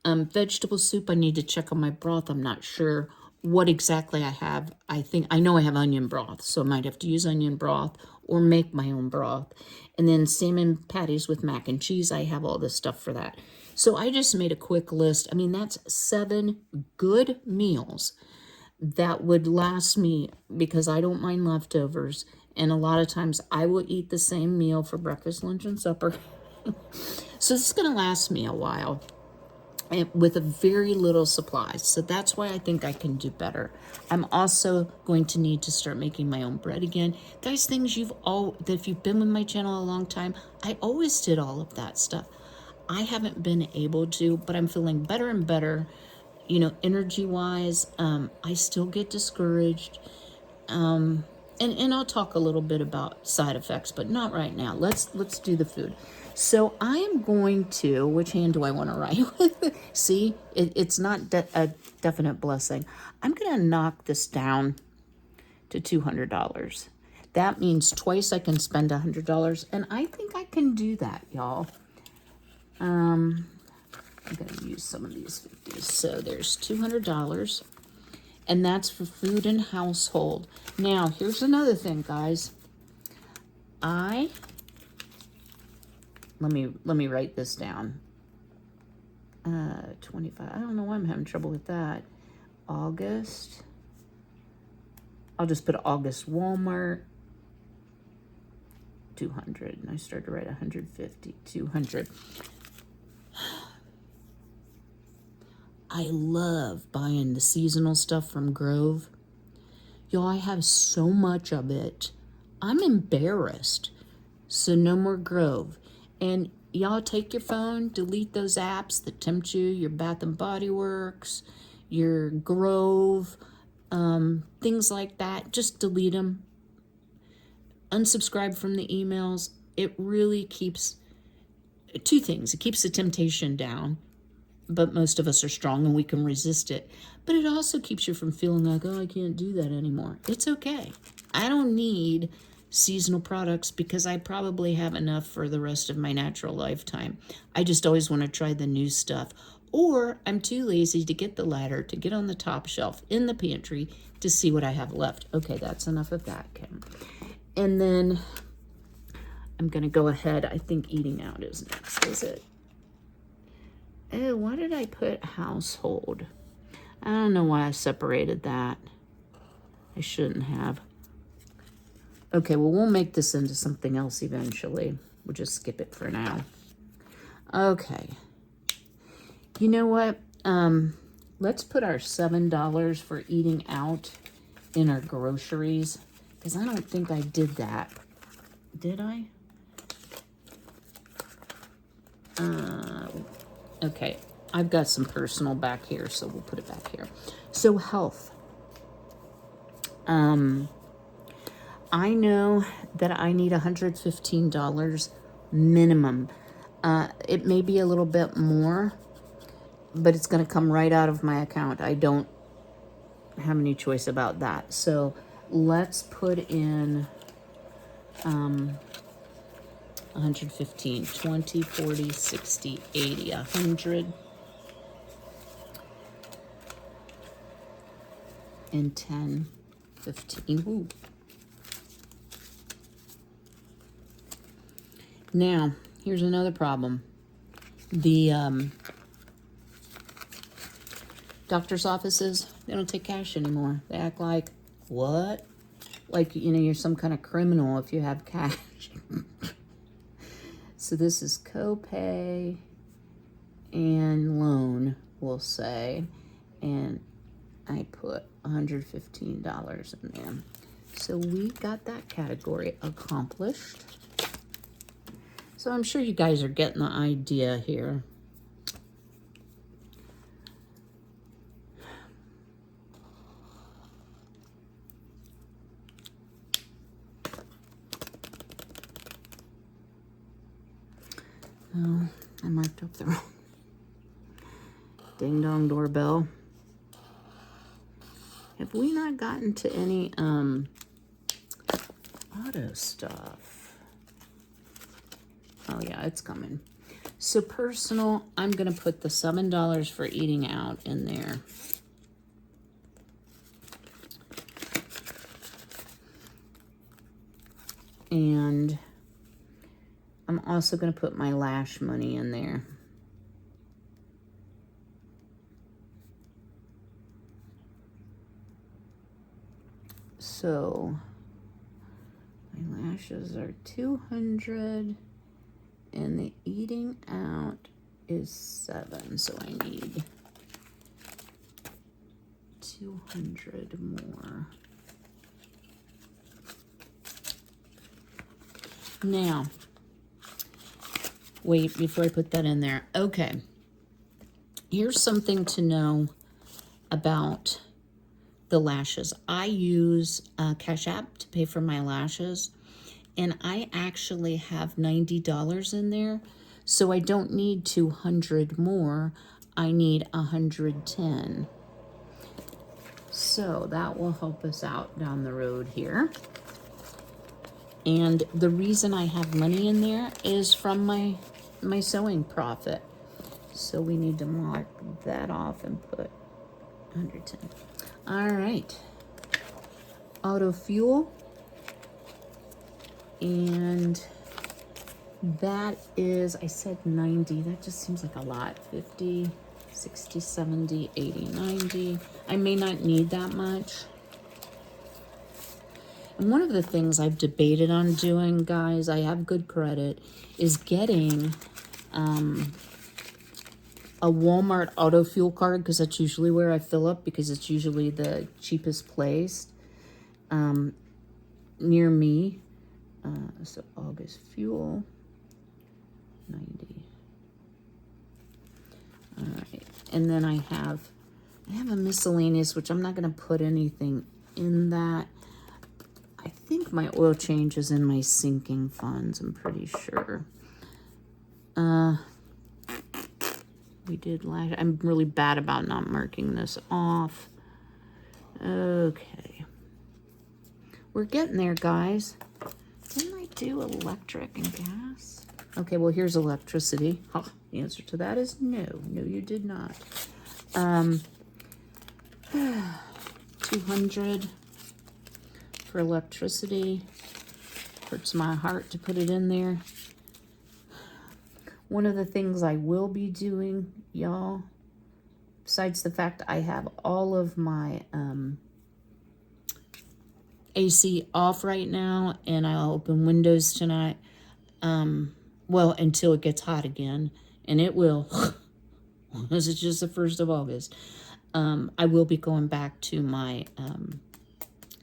Vegetable soup, I need to check on my broth. I'm not sure what exactly I have. I know I have onion broth, so I might have to use onion broth or make my own broth. And then salmon patties with mac and cheese, I have all this stuff for that. So I just made a quick list. I mean, that's 7 good meals that would last me, because I don't mind leftovers. And a lot of times I will eat the same meal for breakfast, lunch, and supper. So this is going to last me a while, and with a very little supplies. So that's why I think I can do better. I'm also going to need to start making my own bread again. Guys, things if you've been with my channel a long time, I always did all of that stuff. I haven't been able to, but I'm feeling better and better, you know, energy-wise. I still get discouraged. And I'll talk a little bit about side effects, but not right now. Let's do the food. So I am going to, which hand do I want to write with? See, it's not a definite blessing. I'm going to knock this down to $200. That means twice I can spend $100, and I think I can do that, y'all. I'm going to use some of these 50s. So there's $200. And that's for food and household. Now, here's another thing, guys. Let me write this down. 25. I don't know why I'm having trouble with that. August. I'll just put August Walmart. 200. And I started to write 150. 200. I love buying the seasonal stuff from Grove. Y'all, I have so much of it. I'm embarrassed. So no more Grove. And y'all take your phone, delete those apps that tempt you, your Bath and Body Works, your Grove, things like that. Just delete them. Unsubscribe from the emails. It really keeps 2 things. It keeps the temptation down, but most of us are strong and we can resist it. But it also keeps you from feeling like, oh, I can't do that anymore. It's okay. I don't need seasonal products because I probably have enough for the rest of my natural lifetime. I just always want to try the new stuff. Or I'm too lazy to get the ladder, to get on the top shelf in the pantry to see what I have left. Okay, that's enough of that, Kym. And then I'm going to go ahead. I think eating out is next, is it? Oh, why did I put household? I don't know why I separated that. I shouldn't have. Okay, well, we'll make this into something else eventually. We'll just skip it for now. Okay. You know what? Let's put our $7 for eating out in our groceries, because I don't think I did that. Did I? Okay, I've got some personal back here, so we'll put it back here. So health. I know that I need $115 minimum. It may be a little bit more, but it's going to come right out of my account. I don't have any choice about that. So let's put in 115, 20, 40, 60, 80, 100, and 10, 15. Ooh. Now, here's another problem. The doctor's offices, they don't take cash anymore. They act like, what? Like, you know, you're some kind of criminal if you have cash. So this is copay and loan, we'll say. And I put $115 in there. So we got that category accomplished. So I'm sure you guys are getting the idea here. Oh, I marked up the wrong. Ding dong doorbell. Have we not gotten to any auto stuff? Oh yeah, it's coming. So personal, I'm gonna put the $7 for eating out in there. And I'm also gonna put my lash money in there. So my lashes are 200 and the eating out is 7. So I need 200 more. Now, wait, before I put that in there. Okay. Here's something to know about the lashes. I use Cash App to pay for my lashes, and I actually have $90 in there, so I don't need 200 more. I need 110. So that will help us out down the road here. And the reason I have money in there is from my sewing profit. So we need to mark that off and put 110. All right, auto fuel, and that is, I said 90, that just seems like a lot. 50, 60, 70, 80, 90. I may not need that much. And one of the things I've debated on doing, guys, I have good credit, is getting a Walmart auto fuel card, because that's usually where I fill up, because it's usually the cheapest place near me. So August fuel, 90. All right, and then I have a miscellaneous, which I'm not going to put anything in that. I think my oil change is in my sinking funds, I'm pretty sure. We did last, I'm really bad about not marking this off. Okay. We're getting there, guys. Didn't I do electric and gas? Okay, well, here's electricity. Huh, the answer to that is no. No, you did not. 200 for electricity. Hurts my heart to put it in there. One of the things I will be doing, y'all, besides the fact I have all of my AC off right now, and I'll open windows tonight, well, until it gets hot again, and it will, because it's just the 1st of August, I will be going back to my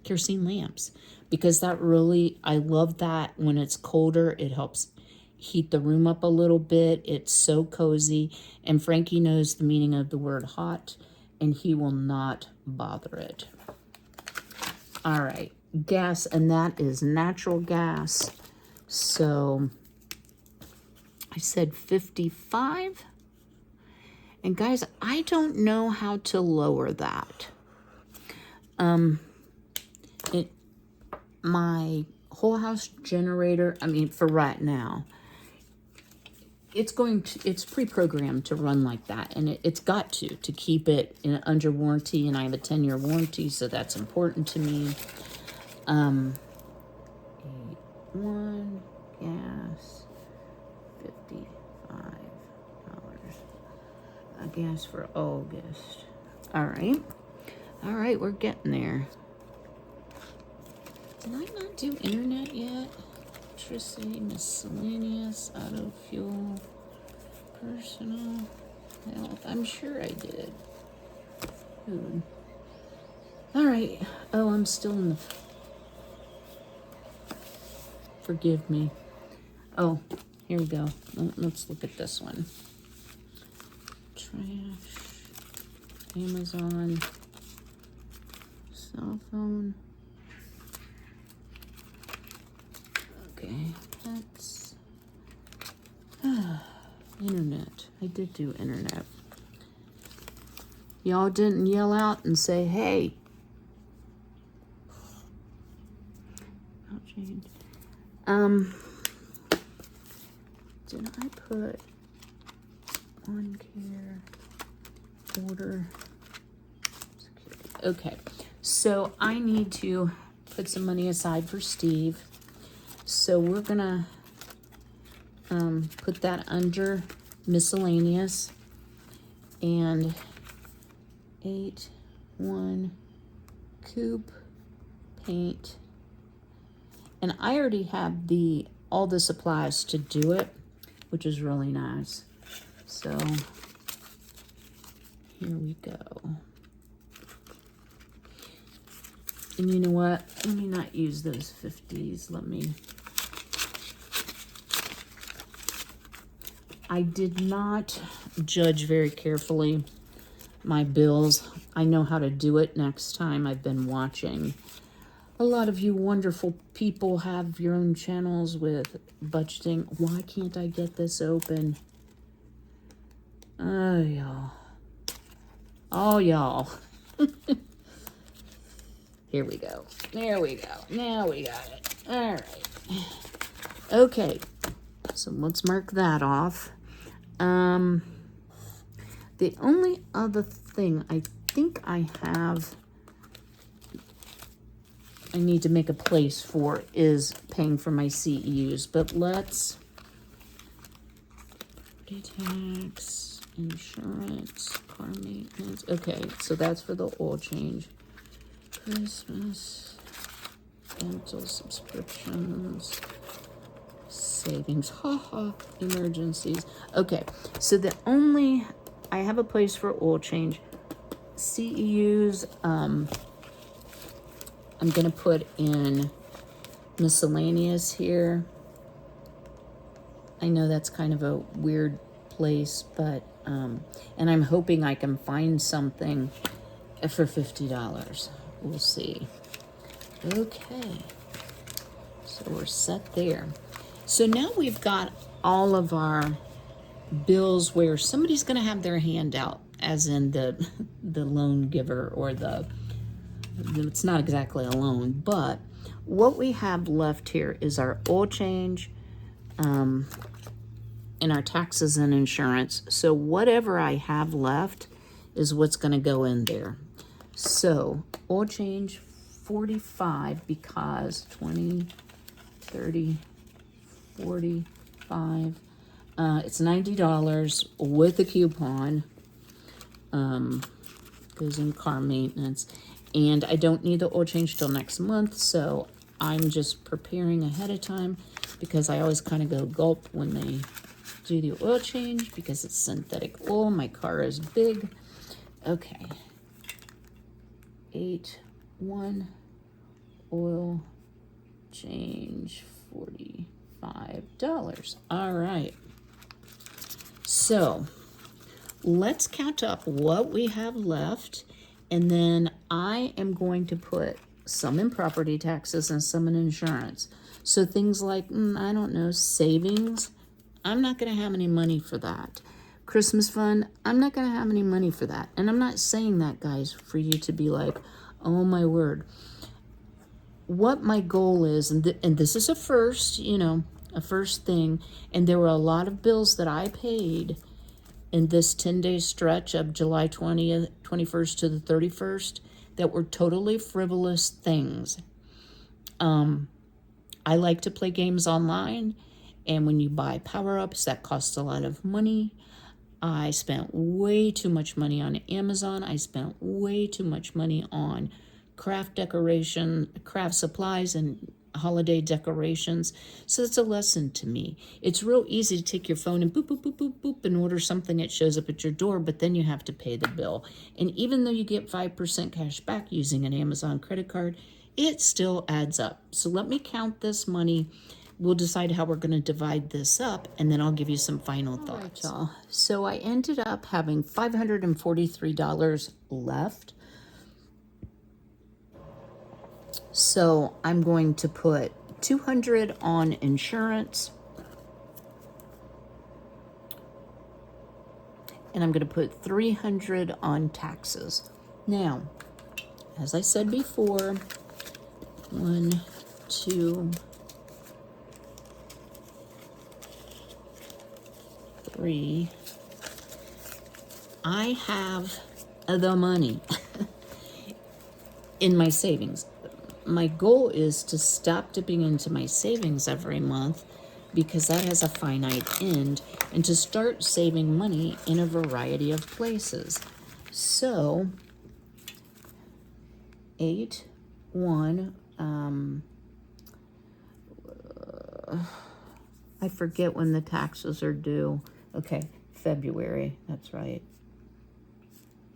kerosene lamps, because that really, I love that when it's colder. It helps heat the room up a little bit. It's so cozy, and Frankie knows the meaning of the word hot, and he will not bother it. All right, gas, and that is natural gas. So I said 55. And guys, I don't know how to lower that. My whole house generator, I mean, for right now, it's pre-programmed to run like that, and it's got to keep it under warranty, and I have a 10-year warranty, so that's important to me. 81 gas, $55. I guess for August. All right, we're getting there. Did I not do internet yet? Electricity, miscellaneous, auto fuel, personal, health. I'm sure I did. Food. All right. Oh, I'm still in the... Forgive me. Oh, here we go. Let's look at this one. Trash, Amazon, cell phone. Okay, that's Internet. I did do internet. Y'all didn't yell out and say, hey. I'll change. Did I put on care order security? Okay, so I need to put some money aside for Steve. So we're gonna put that under miscellaneous, and 8-1 coupe paint. And I already have all the supplies to do it, which is really nice. So here we go. And you know what? Let me not use those 50s. I did not judge very carefully my bills. I know how to do it next time. I've been watching. A lot of you wonderful people have your own channels with budgeting. Why can't I get this open? Oh, y'all. Oh, y'all. Here we go. There we go. Now we got it. All right. Okay. So let's mark that off. The only other thing I think I need to make a place for is paying for my CEUs, but let's tax, insurance, car maintenance. Okay, so that's for the oil change. Christmas, dental subscriptions, savings, haha, emergencies. Okay, so I have a place for oil change. CEUs, I'm gonna put in miscellaneous here. I know that's kind of a weird place, but, and I'm hoping I can find something for $50. We'll see. Okay, so we're set there. So now we've got all of our bills where somebody's gonna have their hand out, as in the loan giver, or it's not exactly a loan, but what we have left here is our oil change, and our taxes and insurance. So whatever I have left is what's going to go in there. So oil change 45, because 20, 30, 45. It's $90 with a coupon. Goes in car maintenance. And I don't need the oil change till next month, so I'm just preparing ahead of time, because I always kind of go gulp when they do the oil change, because it's synthetic oil. My car is big. Okay. 8-1 oil change, $45. All right. So let's count up what we have left, and then I am going to put some in property taxes and some in insurance. So things like, I don't know, savings, I'm not going to have any money for that. Christmas fund, I'm not going to have any money for that. And I'm not saying that, guys, for you to be like, oh my word. What my goal is, and this is a first, a first thing, and there were a lot of bills that I paid in this 10-day stretch of July 21st to the 31st that were totally frivolous things. I like to play games online, and when you buy power-ups, that costs a lot of money. I spent way too much money on Amazon. I spent way too much money on craft supplies, and holiday decorations. So it's a lesson to me. It's real easy to take your phone and boop, boop, boop, boop, boop, and order something. It shows up at your door, but then you have to pay the bill. And even though you get 5% cash back using an Amazon credit card, it still adds up. So let me count this money. We'll decide how we're going to divide this up, and then I'll give you some final thoughts. Right, y'all. So I ended up having $543 left. So I'm going to put $200 on insurance, and I'm going to put $300 on taxes. Now, as I said before, 1, 2, 3. I have the money in my savings. My goal is to stop dipping into my savings every month because that has a finite end, and to start saving money in a variety of places. So 8, 1, I forget when the taxes are due. Okay, February, that's right.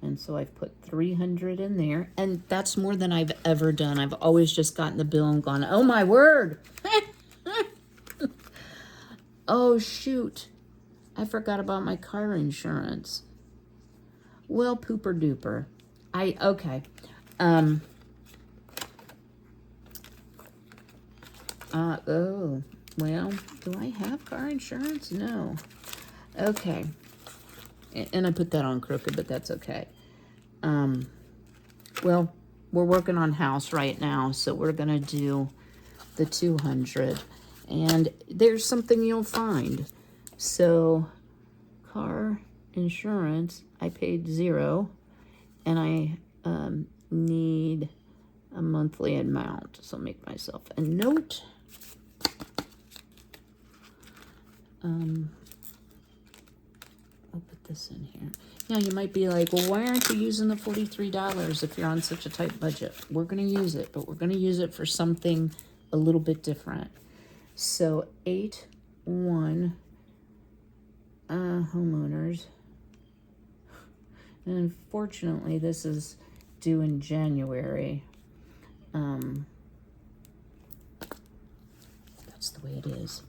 And so I've put 300 in there, and that's more than I've ever done. I've always just gotten the bill and gone, oh my word. Oh shoot, I forgot about my car insurance. Well, pooper duper. Okay. Oh, well, do I have car insurance? No. Okay. And I put that on crooked, but that's okay. Well, we're working on house right now, so we're going to do the 200. And there's something you'll find. So, car insurance, I paid 0, and I need a monthly amount. So, I'll make myself a note. I'll put this in here. Now, you might be like, well, why aren't you using the $43 if you're on such a tight budget? We're going to use it, but we're going to use it for something a little bit different. So 8, 1, homeowners. And unfortunately, this is due in January. That's the way it is.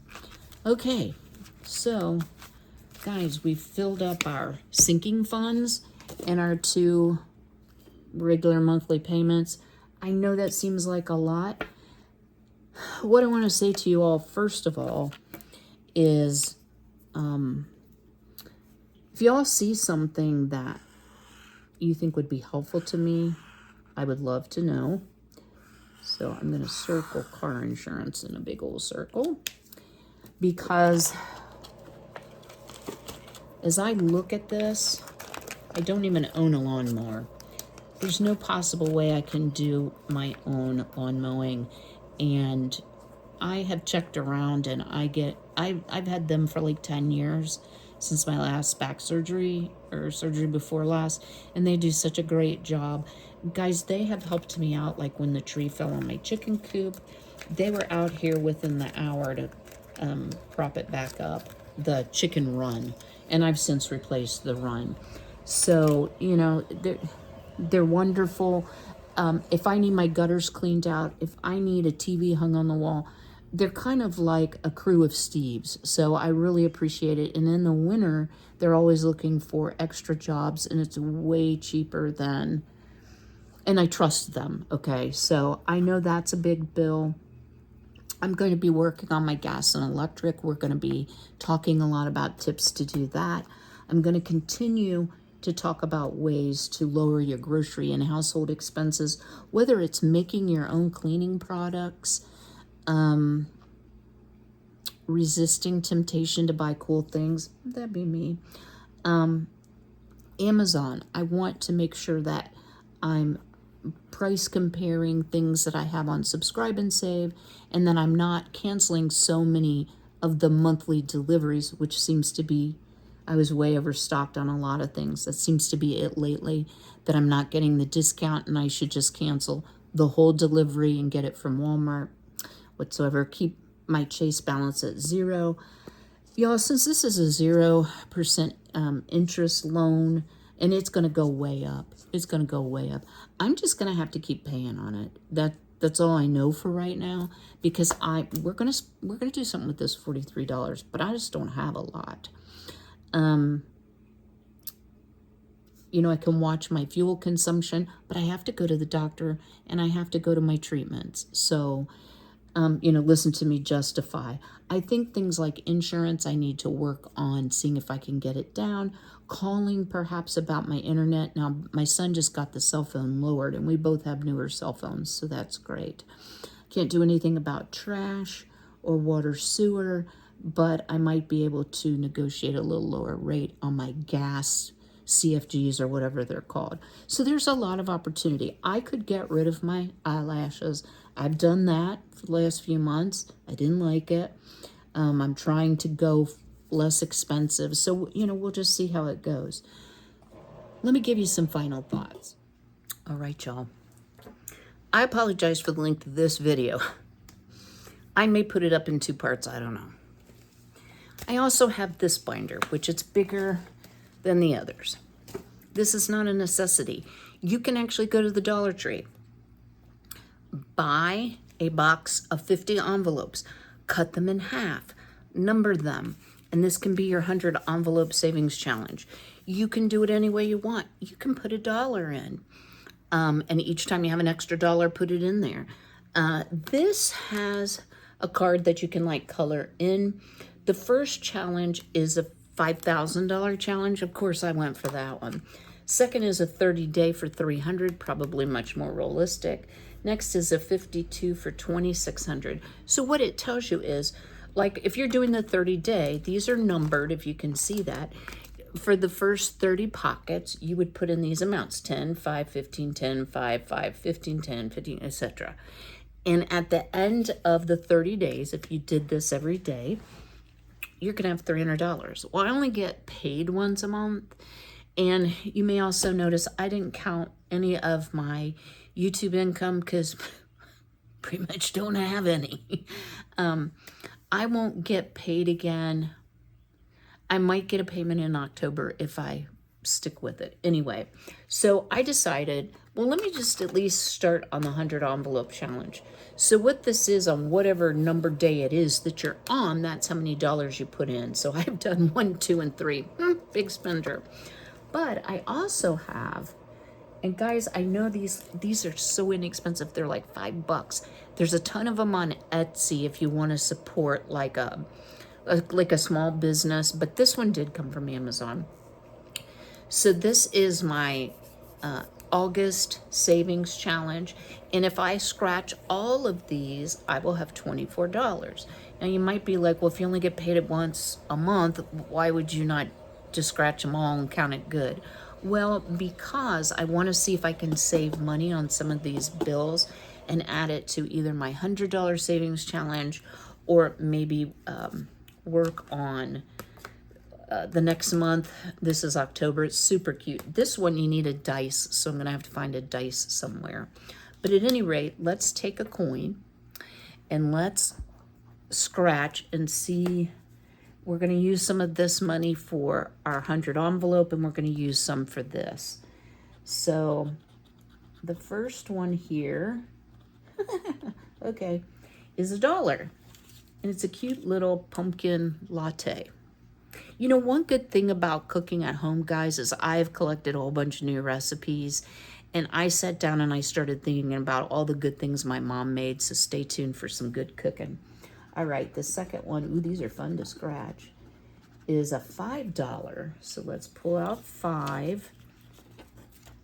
Okay, so guys, we've filled up our sinking funds and our 2 regular monthly payments. I know that seems like a lot. What I want to say to you all, first of all, is if y'all see something that you think would be helpful to me, I would love to know. So I'm going to circle car insurance in a big old circle, because as I look at this, I don't even own a lawnmower. There's no possible way I can do my own lawn mowing. And I have checked around, and I've had them for like 10 years since my last back surgery, or surgery before last, and they do such a great job. Guys, they have helped me out, like when the tree fell on my chicken coop. They were out here within the hour to prop it back up, the chicken run, and I've since replaced the run. So, you know, they're wonderful. If I need my gutters cleaned out, if I need a TV hung on the wall, they're kind of like a crew of Steves. So I really appreciate it. And in the winter, they're always looking for extra jobs, and it's way cheaper than, and I trust them, okay? So I know that's a big bill. I'm going to be working on my gas and electric. We're going to be talking a lot about tips to do that. I'm going to continue to talk about ways to lower your grocery and household expenses, whether it's making your own cleaning products, resisting temptation to buy cool things. That'd be me. Amazon. I want to make sure that I'm price comparing things that I have on Subscribe and Save, and that I'm not canceling so many of the monthly deliveries, which seems to be, I was way overstocked on a lot of things. That seems to be it lately, that I'm not getting the discount and I should just cancel the whole delivery and get it from Walmart, whatsoever. Keep my Chase balance at 0. Y'all, since this is a 0% interest loan, and it's going to go way up. It's going to go way up. I'm just going to have to keep paying on it. That's all I know for right now, because we're going to do something with this $43, but I just don't have a lot. You know, I can watch my fuel consumption, but I have to go to the doctor and I have to go to my treatments. So listen to me justify. I think things like insurance, I need to work on seeing if I can get it down. Calling perhaps about my internet. Now, my son just got the cell phone lowered, and we both have newer cell phones, so that's great. Can't do anything about trash or water sewer, but I might be able to negotiate a little lower rate on my gas CFGs or whatever they're called. So there's a lot of opportunity. I could get rid of my eyelashes. I've done that for the last few months. I didn't like it. I'm trying to go less expensive. So, we'll just see how it goes. Let me give you some final thoughts. All right, y'all. I apologize for the length of this video. I may put it up in 2 parts. I don't know. I also have this binder, which it's bigger than the others. This is not a necessity. You can actually go to the Dollar Tree, buy a box of 50 envelopes, cut them in half, number them, and this can be your 100 envelope savings challenge. You can do it any way you want. You can put $1 in, and each time you have an extra $1, put it in there. This has a card that you can color in. The first challenge is a $5,000 challenge. Of course, I went for that one. Second is a 30-day for $300, probably much more realistic. Next is a 52 for $2,600. So what it tells you is, if you're doing the 30-day, these are numbered, if you can see that. For the first 30 pockets, you would put in these amounts: 10, 5, 15, 10, 5, 5, 15, 10, 15, etc. And at the end of the 30 days, if you did this every day, you're going to have $300. Well, I only get paid once a month. And you may also notice I didn't count any of my YouTube income because pretty much don't have any. I won't get paid again. I might get a payment in October if I stick with it. Anyway, so I decided, well, let me just at least start on the 100 envelope challenge. So what this is, on whatever number day it is that you're on, that's how many dollars you put in. So I've done 1, 2, and 3. Big spender. But I also have, and guys, I know these are so inexpensive. They're like $5. There's a ton of them on Etsy if you want to support a small business, but this one did come from Amazon. So this is my August savings challenge, and if I scratch all of these, I will have $24. Now you might be like, well, if you only get paid it once a month, why would you not just scratch them all and count it good? Well, because I want to see if I can save money on some of these bills and add it to either my $100 savings challenge, or maybe work on the next month. This is October. It's super cute. This one you need a dice, so I'm gonna have to find a dice somewhere. But at any rate, let's take a coin and let's scratch and see. We're gonna use some of this money for our 100 envelope, and we're gonna use some for this. So the first one here, okay, is $1. And it's a cute little pumpkin latte. One good thing about cooking at home, guys, is I've collected a whole bunch of new recipes, and I sat down and I started thinking about all the good things my mom made, so stay tuned for some good cooking. All right, the second one, ooh, these are fun to scratch, is a $5. So let's pull out 5.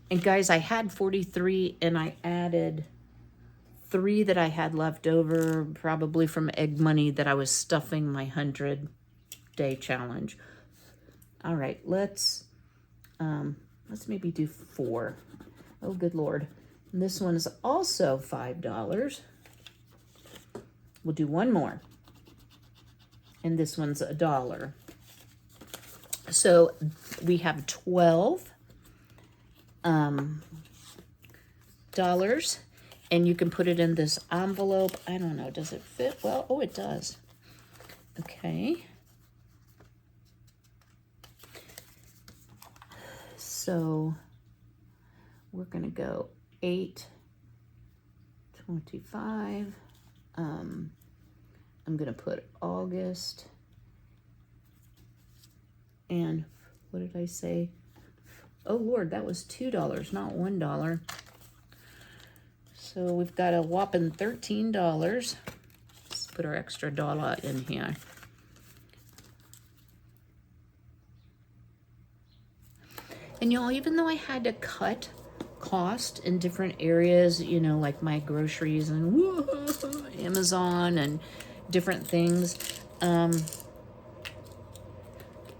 And guys, I had 43, and I added 3 that I had left over, probably from egg money that I was stuffing my 100-day challenge. All right, let's maybe do 4. Oh, good Lord. And this one is also $5. We'll do one more. And this one's $1. So we have $12 dollars. And you can put it in this envelope. I don't know, does it fit? Well, oh, it does. Okay. So we're gonna go 8/25. I'm gonna put August. And what did I say? Oh Lord, that was $2, not $1. So we've got a whopping $13. put our extra dollar in here. And y'all, even though I had to cut cost in different areas, you know, like my groceries and Amazon and different things,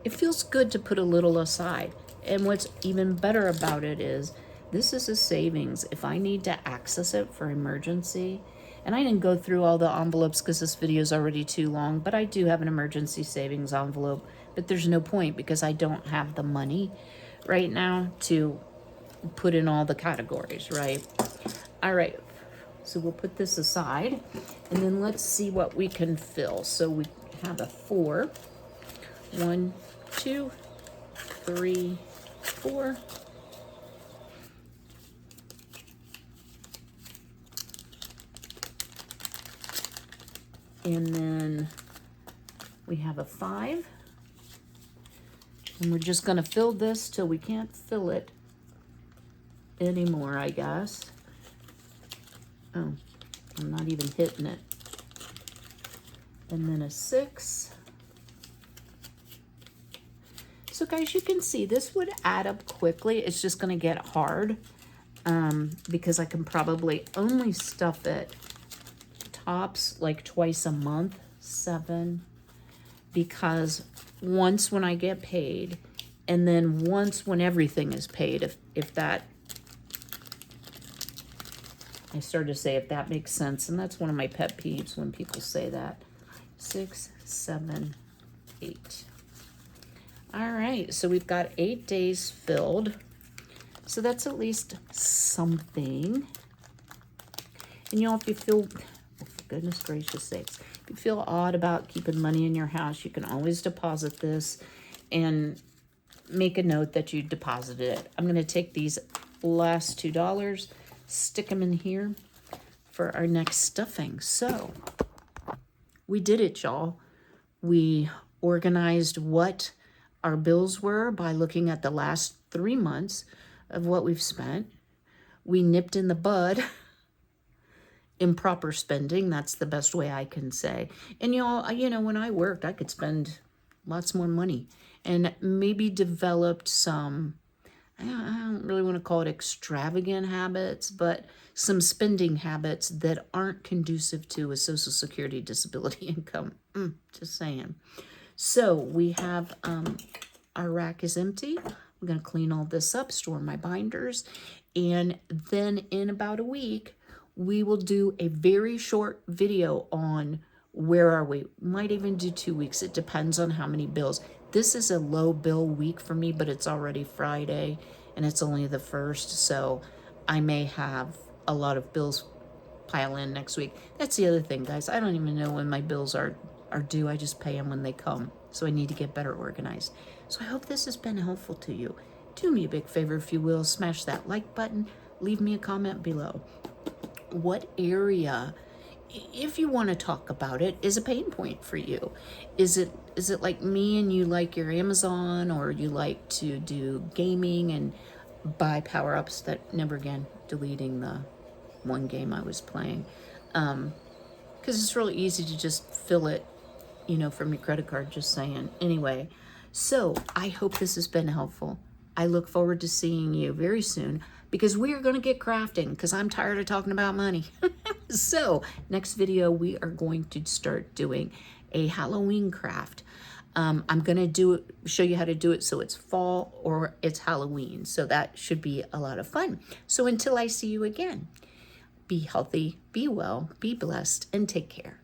it feels good to put a little aside. And what's even better about it is this is a savings. If I need to access it for emergency, and I didn't go through all the envelopes because this video is already too long, but I do have an emergency savings envelope, but there's no point because I don't have the money right now to put in all the categories, right? All right, so we'll put this aside and then let's see what we can fill. So we have a 4. 1, 2, 3, 4. And then we have a 5. And we're just gonna fill this till we can't fill it anymore, I guess. Oh, I'm not even hitting it. And then a 6. So guys, you can see this would add up quickly. It's just gonna get hard because I can probably only stuff it tops like twice a month. 7, because once when I get paid, and then once when everything is paid, if that, I started to say if that makes sense, and that's one of my pet peeves when people say that. 6, 7, 8. All right, so we've got 8 days filled. So that's at least something. And y'all, if you feel, oh, for goodness gracious sakes, if you feel odd about keeping money in your house, you can always deposit this and make a note that you deposited it. I'm gonna take these last $2, stick them in here for our next stuffing. So we did it, y'all. We organized what our bills were by looking at the last 3 months of what we've spent. We nipped in the bud improper spending. That's the best way I can say. And y'all, you know, when I worked, I could spend lots more money and maybe developed some, I don't really want to call it extravagant habits, but some spending habits that aren't conducive to a Social Security disability income. Just saying. So we have, our rack is empty. I'm going to clean all this up, store my binders, and then in about a week, we will do a very short video on where are we. Might even do 2 weeks. It depends on how many bills. This is a low bill week for me, but it's already Friday and it's only the 1st, so I may have a lot of bills pile in next week. That's the other thing, guys. I don't even know when my bills are due. I just pay them when they come. So I need to get better organized. So I hope this has been helpful to you. Do me a big favor, if you will, smash that like button, leave me a comment below. What area, if you want to talk about it, is a pain point for you? Is it like me and you like your Amazon, or you like to do gaming and buy power-ups that, never again, deleting the one game I was playing. Because it's really easy to just fill it, you know, from your credit card, just saying. Anyway, so I hope this has been helpful. I look forward to seeing you very soon, because we are going to get crafting, because I'm tired of talking about money. So next video, we are going to start doing a Halloween craft. I'm going to show you how to do it so it's fall or it's Halloween. So that should be a lot of fun. So until I see you again, be healthy, be well, be blessed, and take care.